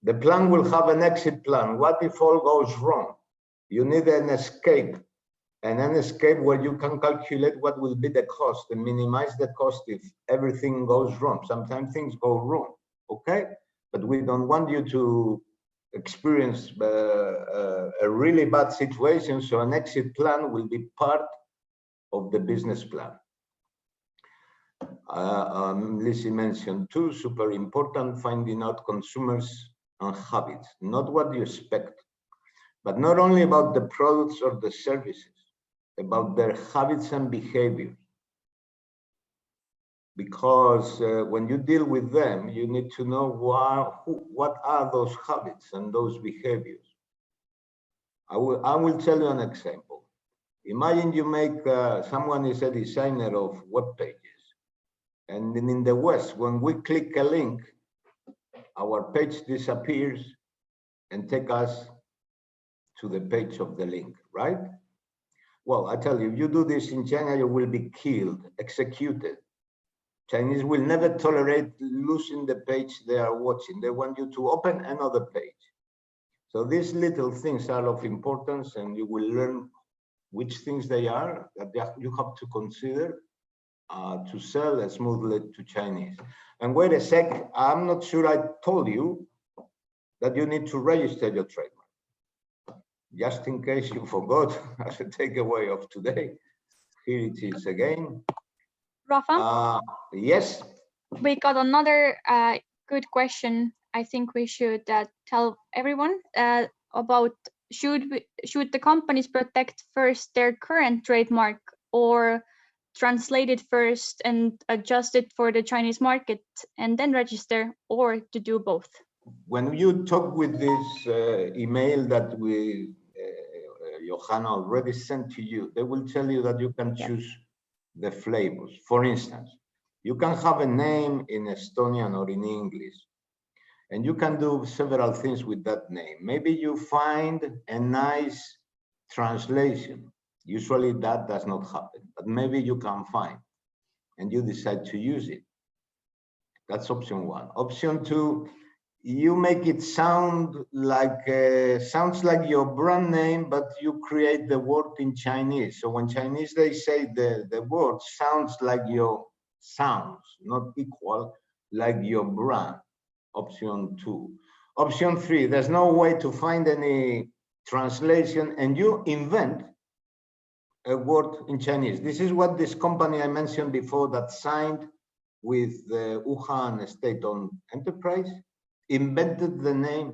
the plan will have an exit plan. What if all goes wrong? You need an escape, and an escape where you can calculate what will be the cost and minimize the cost if everything goes wrong. Sometimes things go wrong, okay? But we don't want you to experience a really bad situation, so an exit plan will be part of the business plan. Lizzie mentioned too, super important, finding out consumers and habits, not what you expect, but not only about the products or the services, about their habits and behaviors. Because when you deal with them, you need to know what are those habits and those behaviors. I will tell you an example. Imagine you make, someone is a designer of web pages. And then in the West, when we click a link, our page disappears and take us to the page of the link, right? Well, I tell you, if you do this in China, you will be killed, executed. Chinese will never tolerate losing the page they are watching. They want you to open another page. So these little things are of importance, and you will learn which things they are that you have to consider to sell smoothly to Chinese. And wait a sec, I'm not sure I told you that you need to register your trademark. Just in case you forgot, as a takeaway of today, here it is again. Rafa? Yes? We got another good question. I think we should tell everyone about should the companies protect first their current trademark or translate it first and adjust it for the Chinese market and then register, or to do both? When you talk with this email that Johanna already sent to you, they will tell you that you can choose the flavors. For instance, you can have a name in Estonian or in English, and you can do several things with that name. Maybe you find a nice translation. Usually that does not happen, but maybe you can find, and you decide to use it. That's option one. Option two, you make it sound like sounds like your brand name, but you create the word in Chinese. So when Chinese they say the word sounds like your sounds, not equal, like your brand. Option two. Option three, there's no way to find any translation, and you invent a word in Chinese. This is what this company I mentioned before that signed with the Wuhan state-owned enterprise invented the name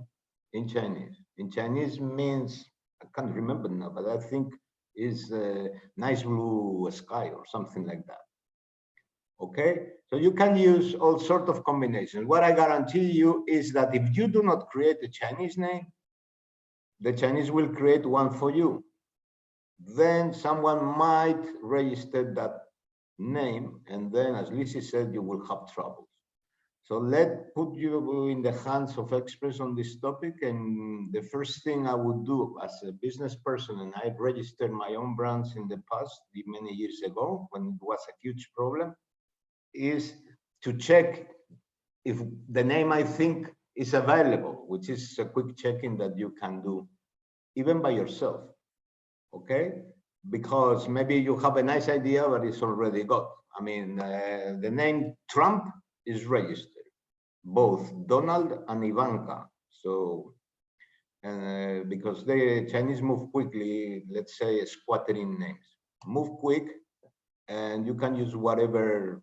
in Chinese. In Chinese means, I can't remember now, but I think is nice blue sky or something like that. Okay, so you can use all sorts of combinations. What I guarantee you is that if you do not create a Chinese name, the Chinese will create one for you. Then someone might register that name, and then, as Lizzie said, you will have troubles. So let's put you in the hands of experts on this topic. And the first thing I would do as a business person, and I registered my own brands in the past, many years ago, when it was a huge problem, is to check if the name I think is available, which is a quick checking that you can do even by yourself. Okay, because maybe you have a nice idea, but it's already got. I mean, the name Trump is registered, both Donald and Ivanka. So, because the Chinese move quickly, let's say squattering names, move quick, and you can use whatever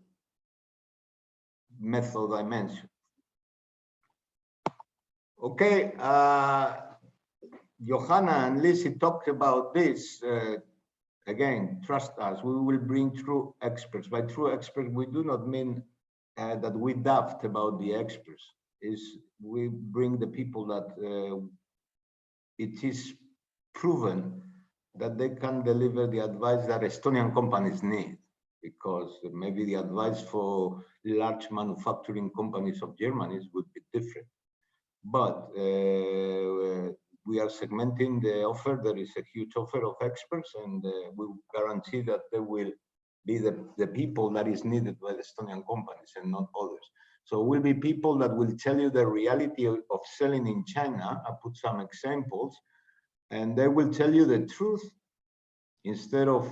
method I mentioned. Okay. Johanna and Lizzie talked about this. Again, trust us, we will bring true experts. By true experts, we do not mean that we daft about the experts. We bring the people that it is proven that they can deliver the advice that Estonian companies need, because maybe the advice for large manufacturing companies of Germany would be different. But we are segmenting the offer. There is a huge offer of experts, and we guarantee that there will be the people that is needed by the Estonian companies and not others. So will be people that will tell you the reality of selling in China. I put some examples, and they will tell you the truth instead of,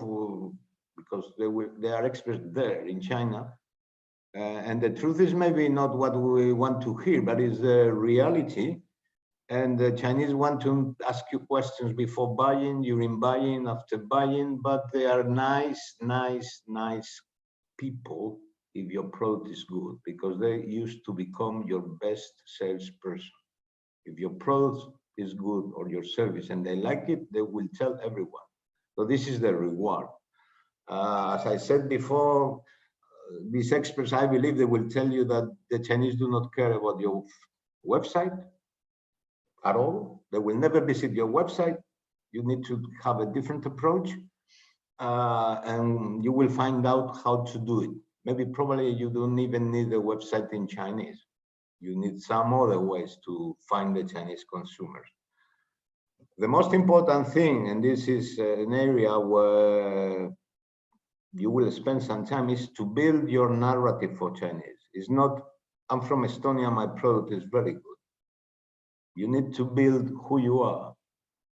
because they are experts there in China. And the truth is maybe not what we want to hear, but is the reality. And the Chinese want to ask you questions before buying, during buying, after buying, but they are nice people if your product is good, because they used to become your best salesperson. If your product is good or your service and they like it, they will tell everyone. So this is the reward. As I said before, these experts, I believe they will tell you that the Chinese do not care about your website at all. They will never visit your website. You need to have a different approach, and you will find out how to do it. Maybe probably you don't even need a website in Chinese. You need some other ways to find the Chinese consumers. The most important thing, and this is an area where you will spend some time, is to build your narrative for Chinese. It's not, I'm from Estonia, my product is very good. You need to build who you are,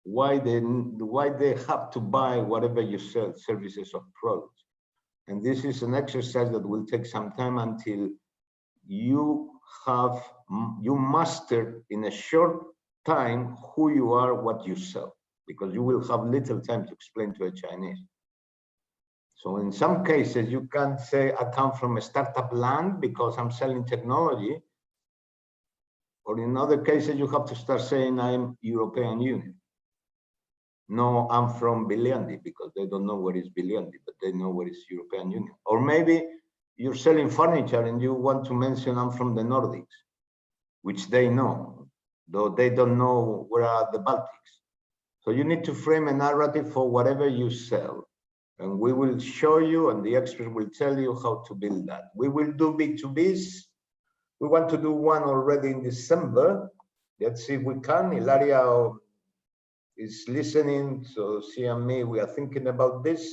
why they have to buy whatever you sell, services or products. And this is an exercise that will take some time until you master in a short time who you are, what you sell, because you will have little time to explain to a Chinese. So in some cases, you can't say, I come from a startup land because I'm selling technology. Or in other cases, you have to start saying, I'm European Union. No, I'm from Viljandi, because they don't know where is Viljandi, but they know where is European Union. Or maybe you're selling furniture and you want to mention I'm from the Nordics, which they know, though they don't know where are the Baltics. So you need to frame a narrative for whatever you sell. And we will show you, and the expert will tell you how to build that. We will do B2Bs. We want to do one already in December. Let's see if we can. Ilaria is listening, so she and me, we are thinking about this.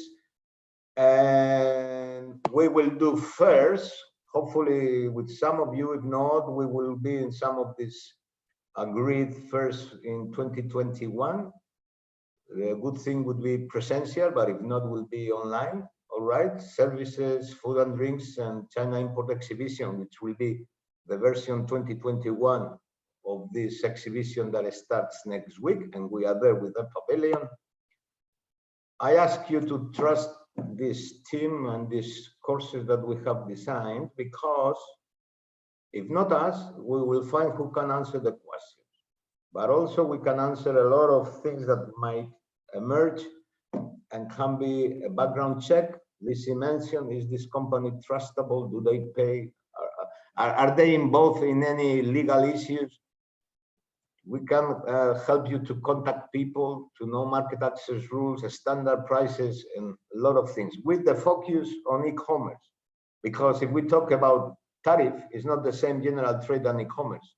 And we will do first, hopefully with some of you. If not, we will be in some of these agreed first in 2021. The good thing would be presential, but if not, will be online. All right, services, food and drinks, and China Import Exhibition, which will be the version 2021 of this exhibition that starts next week, and we are there with the pavilion. I ask you to trust this team and these courses that we have designed, because if not us, we will find who can answer the questions. But also we can answer a lot of things that might emerge and can be a background check. Lizzie mentioned, is this company trustable? Do they pay? Are they involved in any legal issues? We can help you to contact people, to know market access rules, standard prices, and a lot of things, with the focus on e-commerce. Because if we talk about tariff, it's not the same general trade and e-commerce.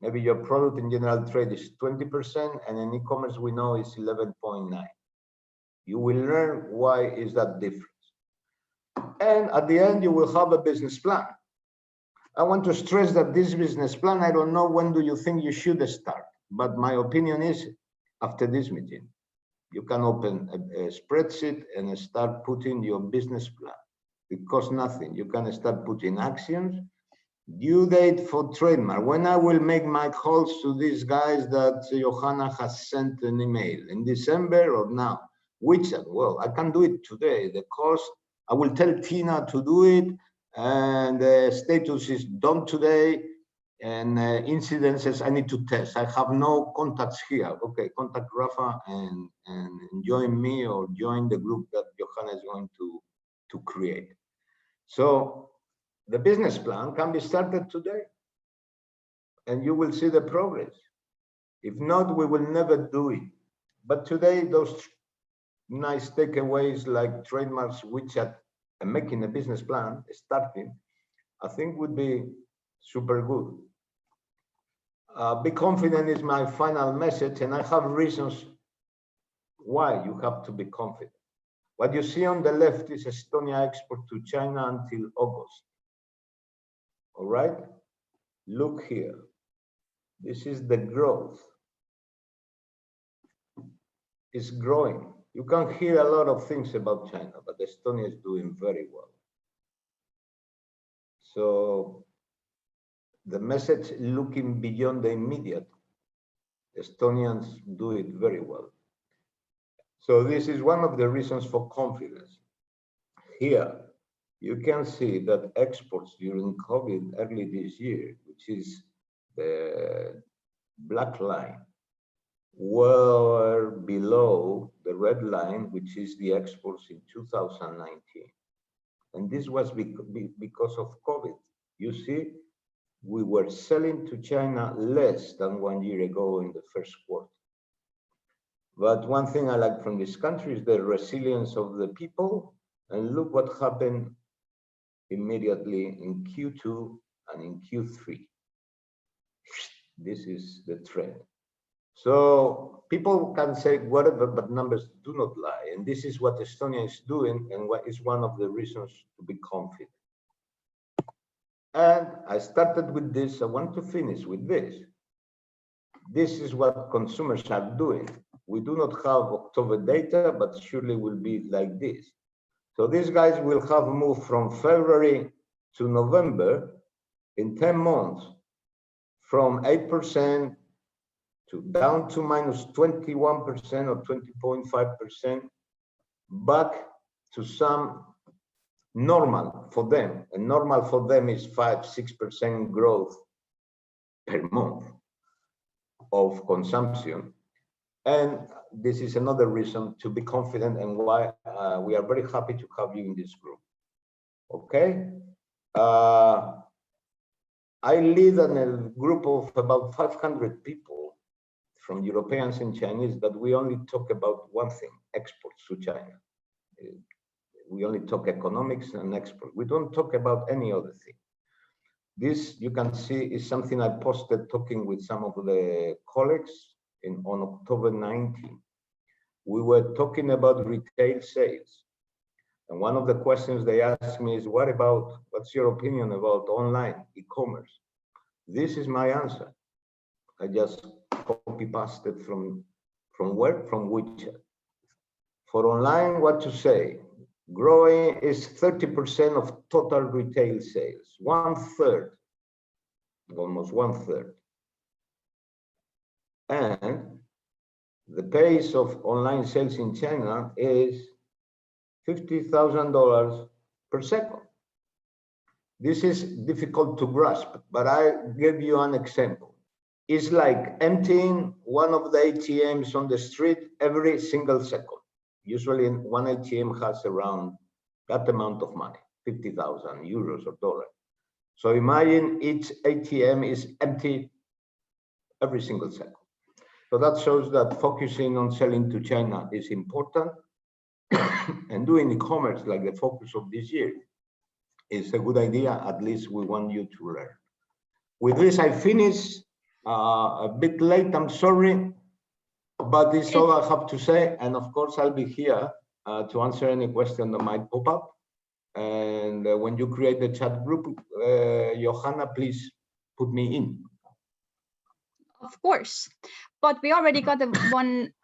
Maybe your product in general trade is 20%, and in e-commerce we know is 11.9. You will learn why is that difference. And at the end, you will have a business plan. I want to stress that this business plan, I don't know when do you think you should start, but my opinion is after this meeting. You can open a spreadsheet and start putting your business plan. It costs nothing. You can start putting actions. Due date for trademark. When I will make my calls to these guys that Johanna has sent an email, in December or now? Which, well, I can do it today. The cost, I will tell Tina to do it, and the status is done today, and incidences I need to test. I have no contacts here. Okay, contact Rafa and join me or join the group that Johanna is going to create. So the business plan can be started today, and you will see the progress. If not, we will never do it. But today, those nice takeaways like trademarks, widget, and making a business plan, starting, I think would be super good. Be confident is my final message, and I have reasons why you have to be confident. What you see on the left is Estonia export to China until August. All right? Look here. This is the growth. It's growing. You can hear a lot of things about China, but Estonia is doing very well. So the message looking beyond the immediate, Estonians do it very well. So this is one of the reasons for confidence. Here, you can see that exports during COVID early this year, which is the black line, were below the red line, which is the exports in 2019. And this was because of COVID. You see, we were selling to China less than 1 year ago in the first quarter. But one thing I like from this country is the resilience of the people. And look what happened immediately in Q2 and in Q3. This is the trend. So people can say whatever, but numbers do not lie. And this is what Estonia is doing, and what is one of the reasons to be confident. And I started with this. I want to finish with this. This is what consumers are doing. We do not have October data, but surely will be like this. So these guys will have moved from February to November in 10 months from 8% to down to minus 21% or 20.5%, back to some normal for them. And normal for them is 5-6% growth per month of consumption. And this is another reason to be confident and why we are very happy to have you in this group. Okay. I lead a group of about 500 people from Europeans and Chinese that we only talk about one thing, exports to China. We only talk economics and export. We don't talk about any other thing. This, you can see, is something I posted talking with some of the colleagues on October 19. We were talking about retail sales. And one of the questions they asked me is, what's your opinion about online e-commerce? This is my answer. I just copy pasted from where? From WeChat. For online, what to say? Growing is 30% of total retail sales, 1/3, almost 1/3. And the pace of online sales in China is $50,000 per second. This is difficult to grasp, but I give you an example. It's like emptying one of the ATMs on the street every single second. Usually one ATM has around that amount of money, 50,000 euros or dollars. So imagine each ATM is empty every single second. So that shows that focusing on selling to China is important. And doing e-commerce like the focus of this year is a good idea. At least we want you to learn. With this, I finish a bit late, I'm sorry, but this is all I have to say. And of course, I'll be here to answer any question that might pop up. And when you create the chat group, Johanna, please put me in. Of course, but we already got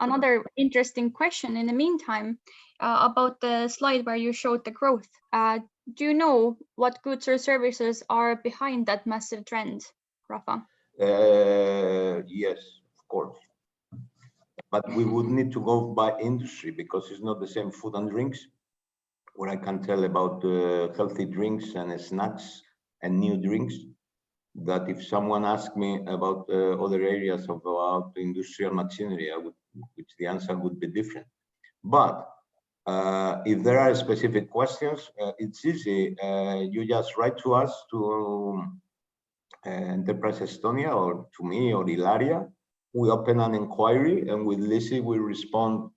another interesting question in the meantime about the slide where you showed the growth. Do you know what goods or services are behind that massive trend, Rafa? Yes, of course. But we would need to go by industry because it's not the same food and drinks, where I can tell about healthy drinks and snacks and new drinks. That if someone asked me about other areas about industrial machinery, which the answer would be different. But if there are specific questions, it's easy. You just write to us, to Enterprise Estonia, or to me or Ilaria. We open an inquiry, and with Lizzie we respond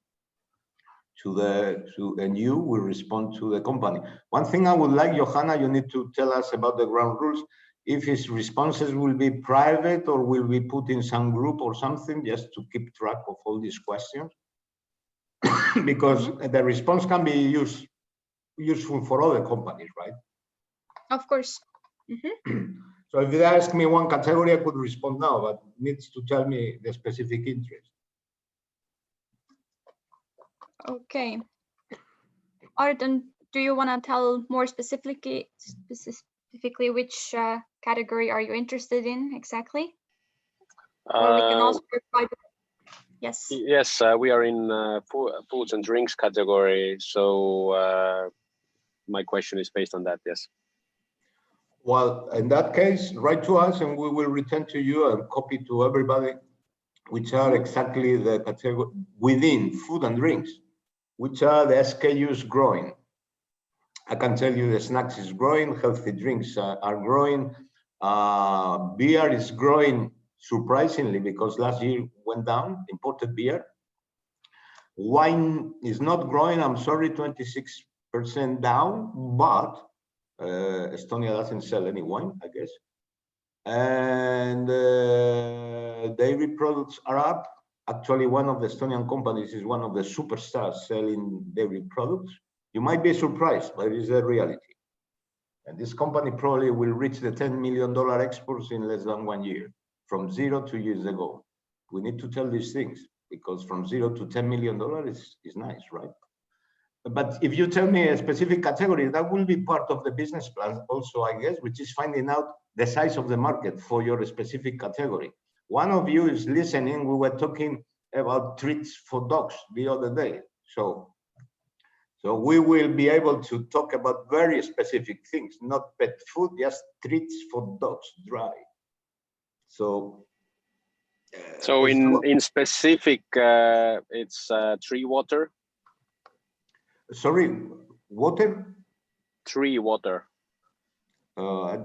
and you will respond to the company. One thing I would like, Johanna, you need to tell us about the ground rules. if his responses will be private or will be put in some group or something, just to keep track of all these questions. Because the response can be useful for other companies, right? Of course. So if they ask me one category, I could respond now, but needs to tell me the specific interest. Okay. Arden, do you want to tell more specifically which category are you interested in exactly? Or we can also provide. Yes. Yes, we are in foods and drinks category. So my question is based on that. Yes. Well, in that case, write to us and we will return to you and copy to everybody, which are exactly the category within food and drinks, which are the SKUs growing. I can tell you the snacks is growing, healthy drinks are growing, beer is growing surprisingly because last year went down, imported beer. Wine is not growing, I'm sorry, 26% down, but Estonia doesn't sell any wine, I guess. And dairy products are up. Actually, one of the Estonian companies is one of the superstars selling dairy products. You might be surprised, but it is the reality. And this company probably will reach the $10 million exports in less than 1 year, from 0 to years ago. We need to tell these things because from 0 to $10 million is nice, right? But if you tell me a specific category, that will be part of the business plan also, I guess, which is finding out the size of the market for your specific category. One of you is listening, we were talking about treats for dogs the other day. So we will be able to talk about very specific things, not pet food, just treats for dogs, dry. So in specific, it's tree water. Sorry, water? Tree water. I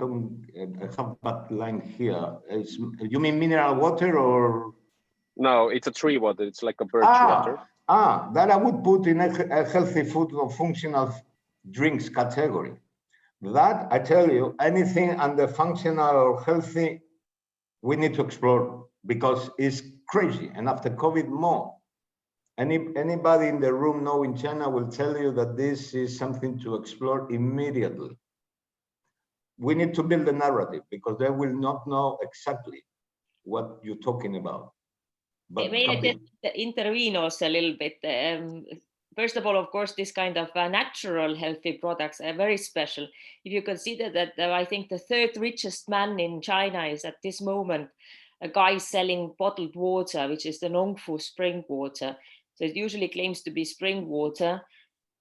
have that line here. You mean mineral water or? No, it's a tree water. It's like a birch water. That I would put in a healthy food or functional drinks category. That, I tell you, anything under functional or healthy, we need to explore because it's crazy. And after COVID, more. Anybody in the room now in China will tell you that this is something to explore immediately. We need to build a narrative because they will not know exactly what you're talking about. But may I just intervene also a little bit? First of all, of course, this kind of natural healthy products are very special. If you consider that I think the third richest man in China is at this moment a guy selling bottled water, which is the Nongfu spring water. So it usually claims to be spring water,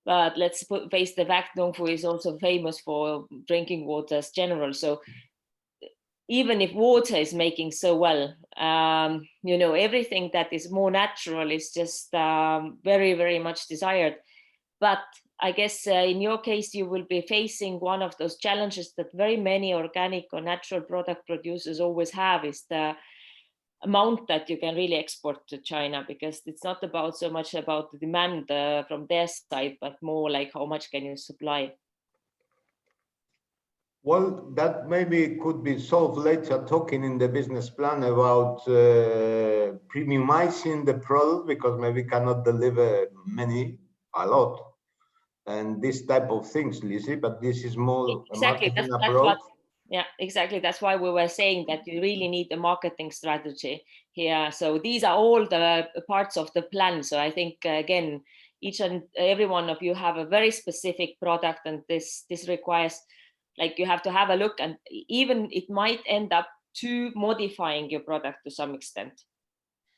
but let's face the fact, Nongfu is also famous for drinking water as general. So even if water is making so well, you know, everything that is more natural is just very, very much desired. But I guess in your case, you will be facing one of those challenges that very many organic or natural product producers always have, is the amount that you can really export to China, because it's not about so much about the demand from their side, but more like how much can you supply. Well, that maybe could be solved later, talking in the business plan about premiumizing the product, because maybe cannot deliver a lot, and this type of things, Lizzie, but this is more exactly a marketing that's approach. what, yeah, exactly. That's why we were saying that you really need a marketing strategy here. So these are all the parts of the plan. So I think, again, each and every one of you have a very specific product, and this requires, like, you have to have a look, and even it might end up to modifying your product to some extent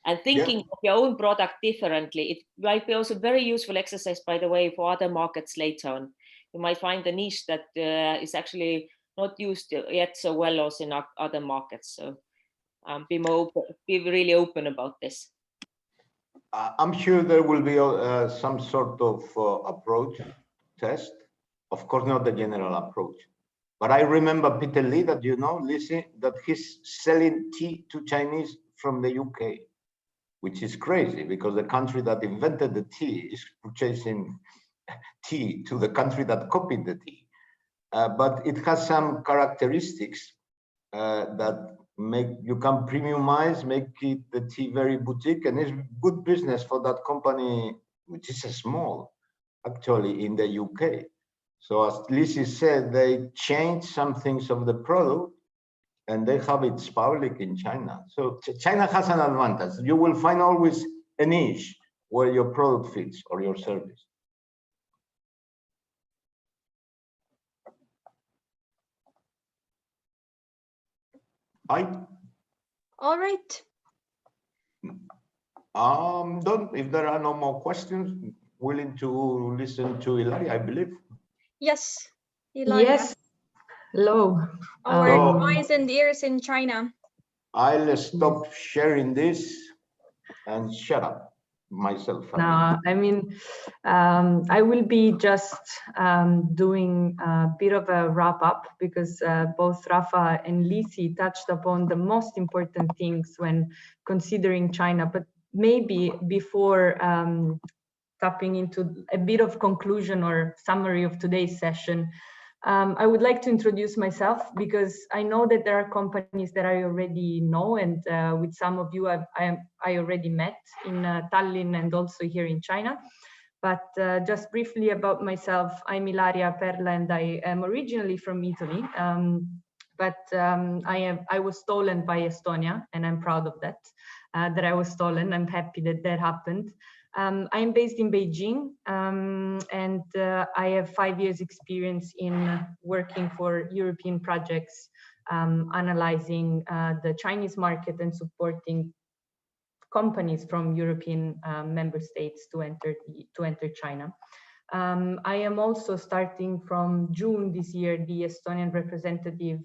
and thinking of your own product differently. It might be also very useful exercise, by the way, for other markets later on. You might find a niche that is actually not used yet so well also in other markets. So be really open about this. I'm sure there will be some sort of approach test. Of course, not the general approach. But I remember Peter Lee, that you know, Lizzie, that he's selling tea to Chinese from the UK, which is crazy because the country that invented the tea is purchasing tea to the country that copied the tea. But it has some characteristics that you can premiumize, make it the tea very boutique, and it's good business for that company, which is a small, actually, in the UK. So as Lizzie said, they changed some things of the product, and they have it public in China. So China has an advantage. You will find always a niche where your product fits or your service. All right. If there are no more questions, willing to listen to Ilaria, I believe. Yes, Ilaria. Yes. Hello. Our eyes and ears in China. I'll stop sharing this and shut up myself. No, I mean, I will be just doing a bit of a wrap up because both Rafa and Lizzie touched upon the most important things when considering China. But maybe before tapping into a bit of conclusion or summary of today's session, I would like to introduce myself because I know that there are companies that I already know, and with some of you I already met in Tallinn and also here in China. But just briefly about myself, I'm Ilaria Perla and I am originally from Italy, but I was stolen by Estonia, and I'm proud of that, that I was stolen. I'm happy that that happened. I'm based in Beijing, and I have 5 years experience in working for European projects, analyzing the Chinese market and supporting companies from European member states to enter China. I am also starting from June this year, the Estonian representative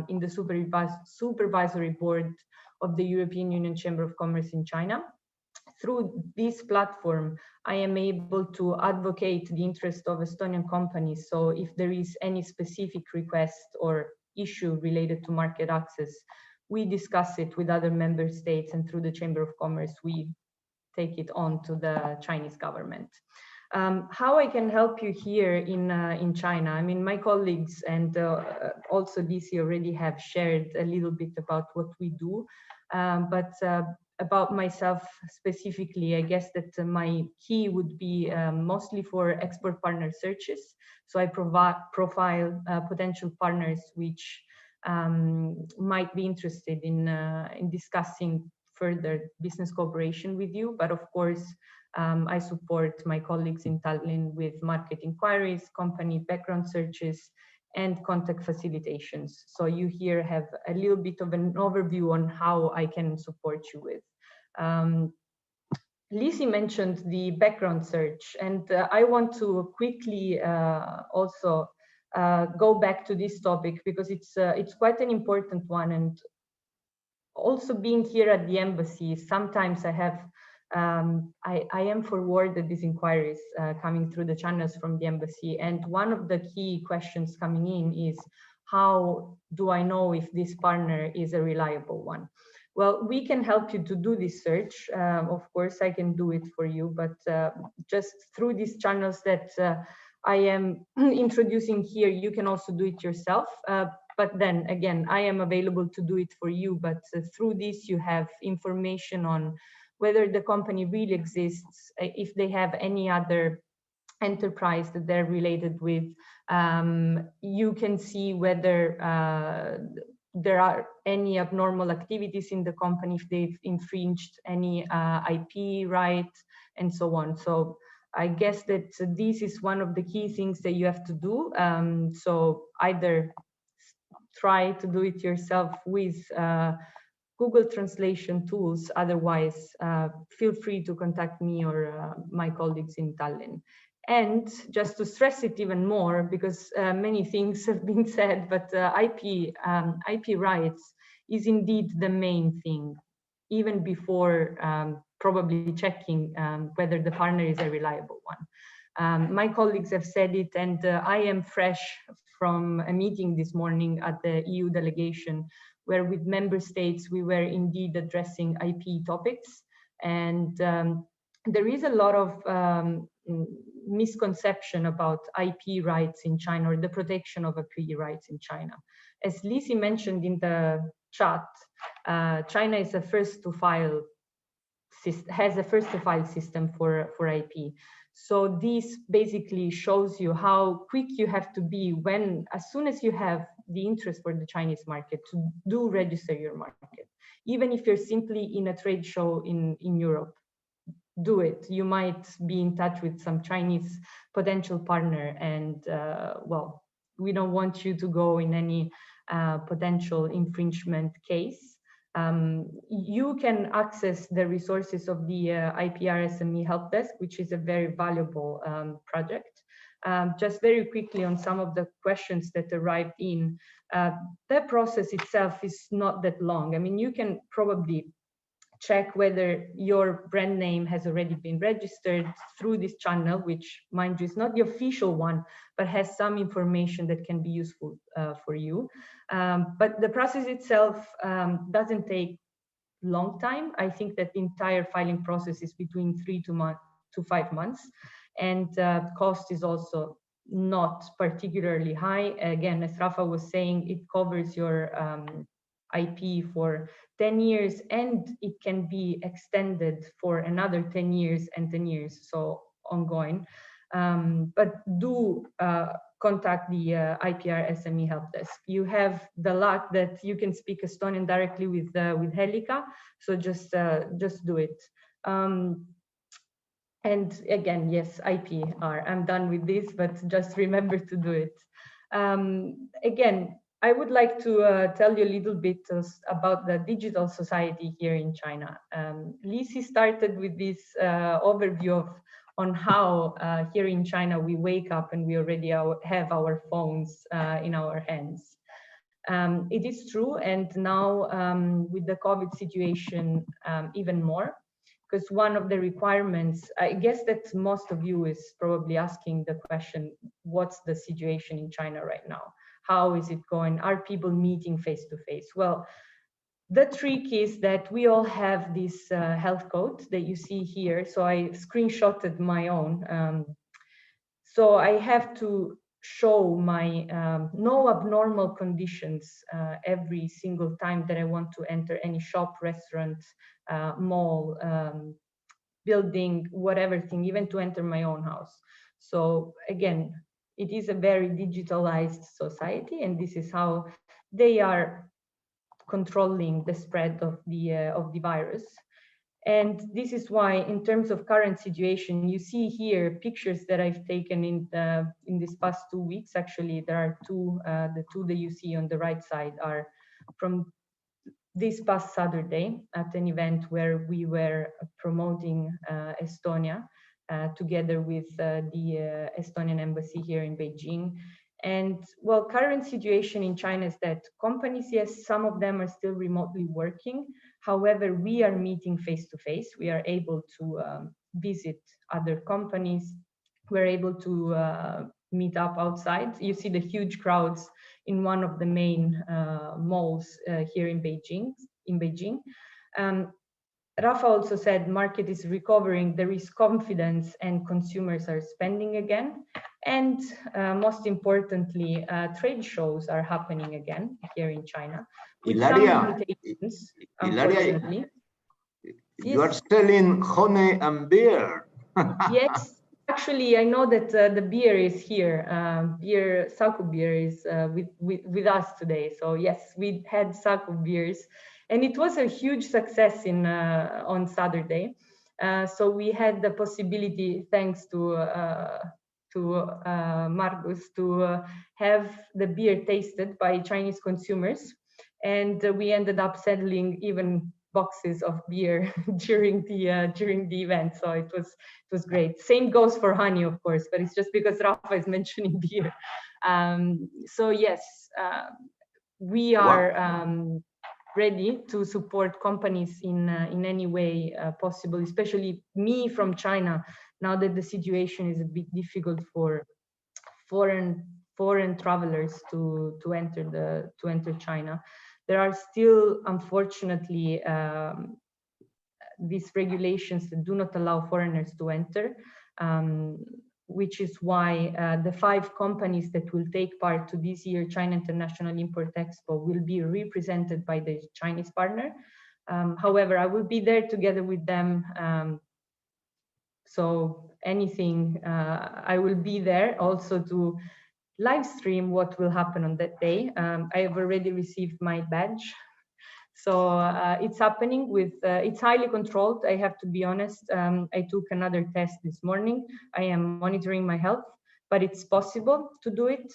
in the supervisory board of the European Union Chamber of Commerce in China. Through this platform, I am able to advocate the interest of Estonian companies. So if there is any specific request or issue related to market access, we discuss it with other member states, and through the Chamber of Commerce, we take it on to the Chinese government. How I can help you here in China? I mean, my colleagues and also DC already have shared a little bit about what we do, but about myself specifically, I guess that my key would be mostly for export partner searches. So I profile potential partners which might be interested in discussing further business cooperation with you. But of course, I support my colleagues in Tallinn with market inquiries, company background searches, and contact facilitations. So you here have a little bit of an overview on how I can support you with. Lizzie mentioned the background search, and I want to quickly also go back to this topic because it's quite an important one. And also being here at the embassy, sometimes I have I am forwarded these inquiries coming through the channels from the embassy. And one of the key questions coming in is, how do I know if this partner is a reliable one? Well, we can help you to do this search. Of course, I can do it for you, but just through these channels that I am introducing here, you can also do it yourself. But then again, I am available to do it for you, but through this you have information on whether the company really exists, if they have any other enterprise that they're related with. You can see whether there are any abnormal activities in the company, if they've infringed any IP rights and so on. So I guess that this is one of the key things that you have to do. So either try to do it yourself with Google translation tools. Otherwise, feel free to contact me or my colleagues in Tallinn. And just to stress it even more, because many things have been said, but IP rights is indeed the main thing, even before probably checking whether the partner is a reliable one. My colleagues have said it, and I am fresh from a meeting this morning at the EU delegation, where with member states, we were indeed addressing IP topics. And there is a lot of misconception about IP rights in China or the protection of IP rights in China. As Lizzie mentioned in the chat, China is a first-to-file has a first-to-file system for IP. So this basically shows you how quick you have to be when, as soon as you have the interest for the Chinese market, to do register your market. Even if you're simply in a trade show in Europe, do it. You might be in touch with some Chinese potential partner, and well, we don't want you to go in any potential infringement case. You can access the resources of the IPR SME Help Desk, which is a very valuable project. Just very quickly on some of the questions that arrived in, the process itself is not that long. I mean, you can probably check whether your brand name has already been registered through this channel, which, mind you, is not the official one, but has some information that can be useful for you. But the process itself doesn't take long time. I think that the entire filing process is between 3 to 5 months, and cost is also not particularly high. Again, as Rafa was saying, it covers your IP for 10 years, and it can be extended for another 10 years and 10 years, so ongoing. But do contact the IPR SME Help Desk. You have the luck that you can speak Estonian directly with Helika, so just do it. And again, yes, IPR. I'm done with this, but just remember to do it. Again, I would like to tell you a little bit about the digital society here in China. Lizzie started with this overview on how here in China we wake up and we already have our phones in our hands. It is true, and now with the COVID situation even more, because one of the requirements, I guess that most of you is probably asking the question, what's the situation in China right now? How is it going? Are people meeting face to face? Well, the trick is that we all have this health code that you see here. So I screenshotted my own. So I have to show my no abnormal conditions every single time that I want to enter any shop, restaurant, mall, building, whatever thing, even to enter my own house. So again, it is a very digitalized society, and this is how they are controlling the spread of the virus. And this is why, in terms of current situation, you see here pictures that I've taken in this past 2 weeks. Actually, there are two. The two that you see on the right side are from this past Saturday at an event where we were promoting Estonia together with the Estonian embassy here in Beijing. And well, current situation in China is that companies, yes, some of them are still remotely working. However, we are meeting face to face. We are able to visit other companies. We're able to meet up outside. You see the huge crowds in one of the main malls here in Beijing. Rafa also said market is recovering, there is confidence, and consumers are spending again. And most importantly, trade shows are happening again here in China. With Ilaria, some limitations, unfortunately. You are selling honey and beer. Yes, actually, I know that the beer is here. Saku beer is with us today. So yes, we had Saku beers, and it was a huge success on Saturday. So we had the possibility, thanks to Margus, to have the beer tasted by Chinese consumers, and we ended up selling even boxes of beer during the event. So it was great. Same goes for honey, of course, but it's just because Rafa is mentioning beer. So yes, we are ready to support companies in any way possible, especially me from China, now that the situation is a bit difficult for foreign travelers to enter China. There are still, unfortunately, these regulations that do not allow foreigners to enter. which is why the 5 companies that will take part to this year China International Import Expo will be represented by the Chinese partner. However, I will be there together with them. So anything, I will be there also to live stream what will happen on that day. I have already received my badge. So it's happening with, it's highly controlled, I have to be honest. I took another test this morning. I am monitoring my health, but it's possible to do it.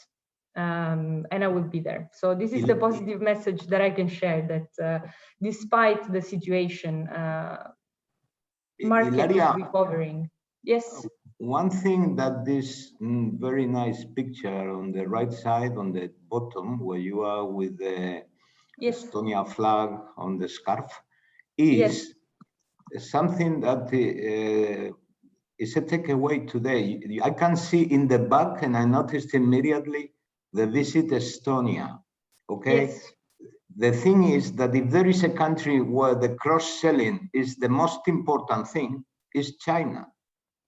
And I will be there. So this is the positive message that I can share, that despite the situation, market is recovering. Yes. One thing that this very nice picture on the right side, on the bottom, where you are with the Estonia flag on the scarf, is something that is a takeaway today. I can see in the back, and I noticed immediately, the Visit Estonia. Okay. Yes. The thing is that if there is a country where the cross-selling is the most important thing, is China.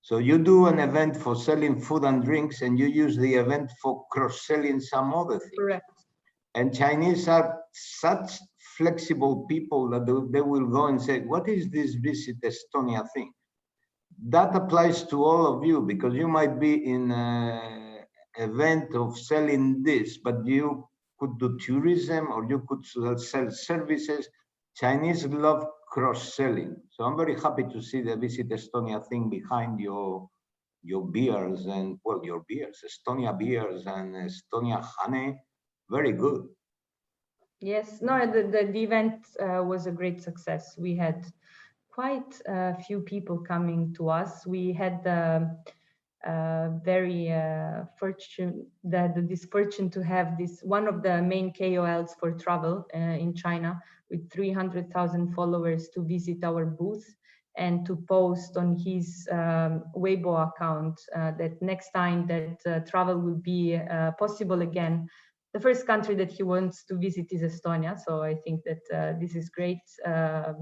So you do an event for selling food and drinks, and you use the event for cross-selling some other things. Correct. And Chinese are such flexible people that they will go and say, what is this Visit Estonia thing? That applies to all of you, because you might be in an event of selling this, but you could do tourism, or you could sell services. Chinese love cross-selling. So I'm very happy to see the Visit Estonia thing behind your beers and, well, your beers, Estonia beers and Estonia honey. Very good. Yes, no, the event was a great success. We had quite a few people coming to us. We had very this fortune to have this one of the main KOLs for travel in China with 300,000 followers to visit our booth and to post on his Weibo account that next time that travel will be possible again, the first country that he wants to visit is Estonia. So I think that this is great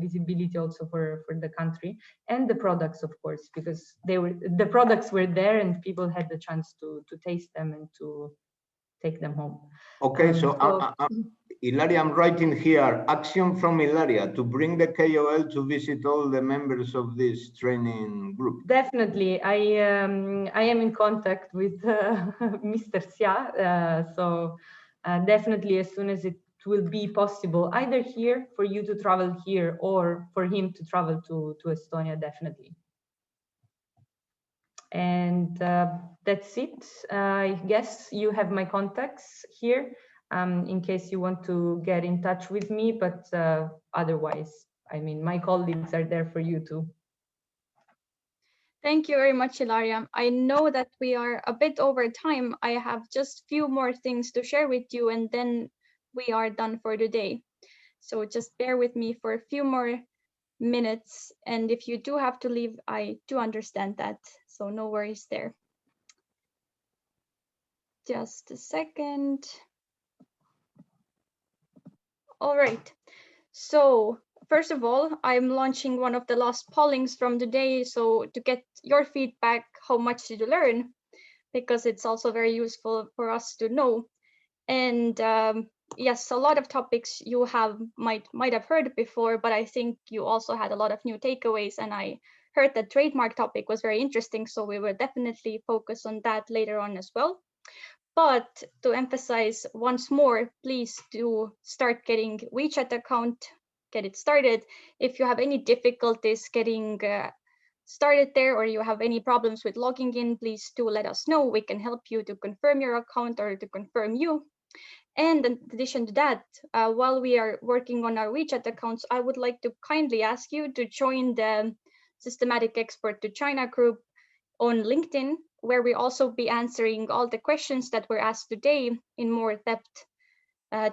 visibility also for the country, and the products, of course, because the products were there and people had the chance to taste them and to take them home. Okay, so Ilaria, I'm writing here, action from Ilaria to bring the KOL to visit all the members of this training group. Definitely, I am in contact with Mr. Xia, so definitely as soon as it will be possible, either here for you to travel here or for him to travel to Estonia, definitely. And that's it. I guess you have my contacts here in case you want to get in touch with me, but otherwise, I mean, my colleagues are there for you too. Thank you very much, Ilaria. I know that we are a bit over time. I have just few more things to share with you, and then we are done for today. So just bear with me for a few more minutes. And if you do have to leave, I do understand that. So no worries there. Just a second. All right. So first of all, I'm launching one of the last pollings from today. So to get your feedback, how much did you learn? Because it's also very useful for us to know. And yes, a lot of topics you might have heard before, but I think you also had a lot of new takeaways. And I heard the trademark topic was very interesting. So we will definitely focus on that later on as well. But to emphasize once more, please do start getting WeChat account, get it started. If you have any difficulties getting started there, or you have any problems with logging in, please do let us know. We can help you to confirm your account or to confirm you. And in addition to that, while we are working on our WeChat accounts, I would like to kindly ask you to join the Systematic Export to China group on LinkedIn, where we also be answering all the questions that were asked today in more depth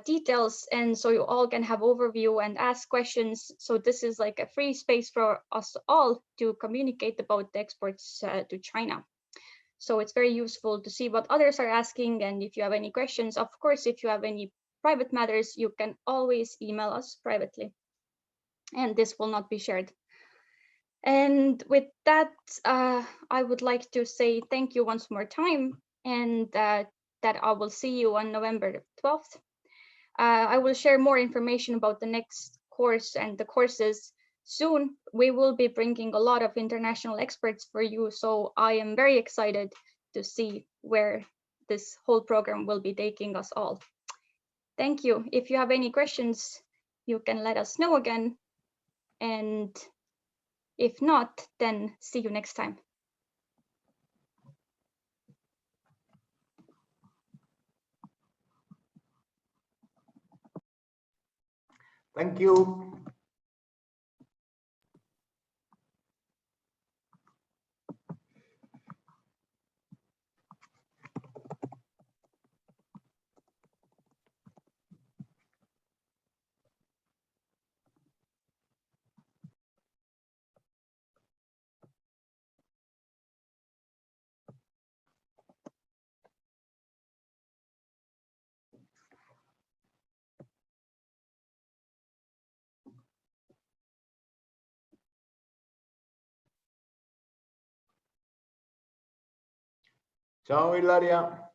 details. And so you all can have overview and ask questions. So this is like a free space for us all to communicate about the exports to China. So it's very useful to see what others are asking. And if you have any questions, of course, if you have any private matters, you can always email us privately. And this will not be shared. And with that, I would like to say thank you once more time, and that I will see you on November 12th. I will share more information about the next course and the courses soon. We will be bringing a lot of international experts for you, so I am very excited to see where this whole program will be taking us all. Thank you. If you have any questions, you can let us know again. And if not, then see you next time. Thank you. Ciao, Ilaria.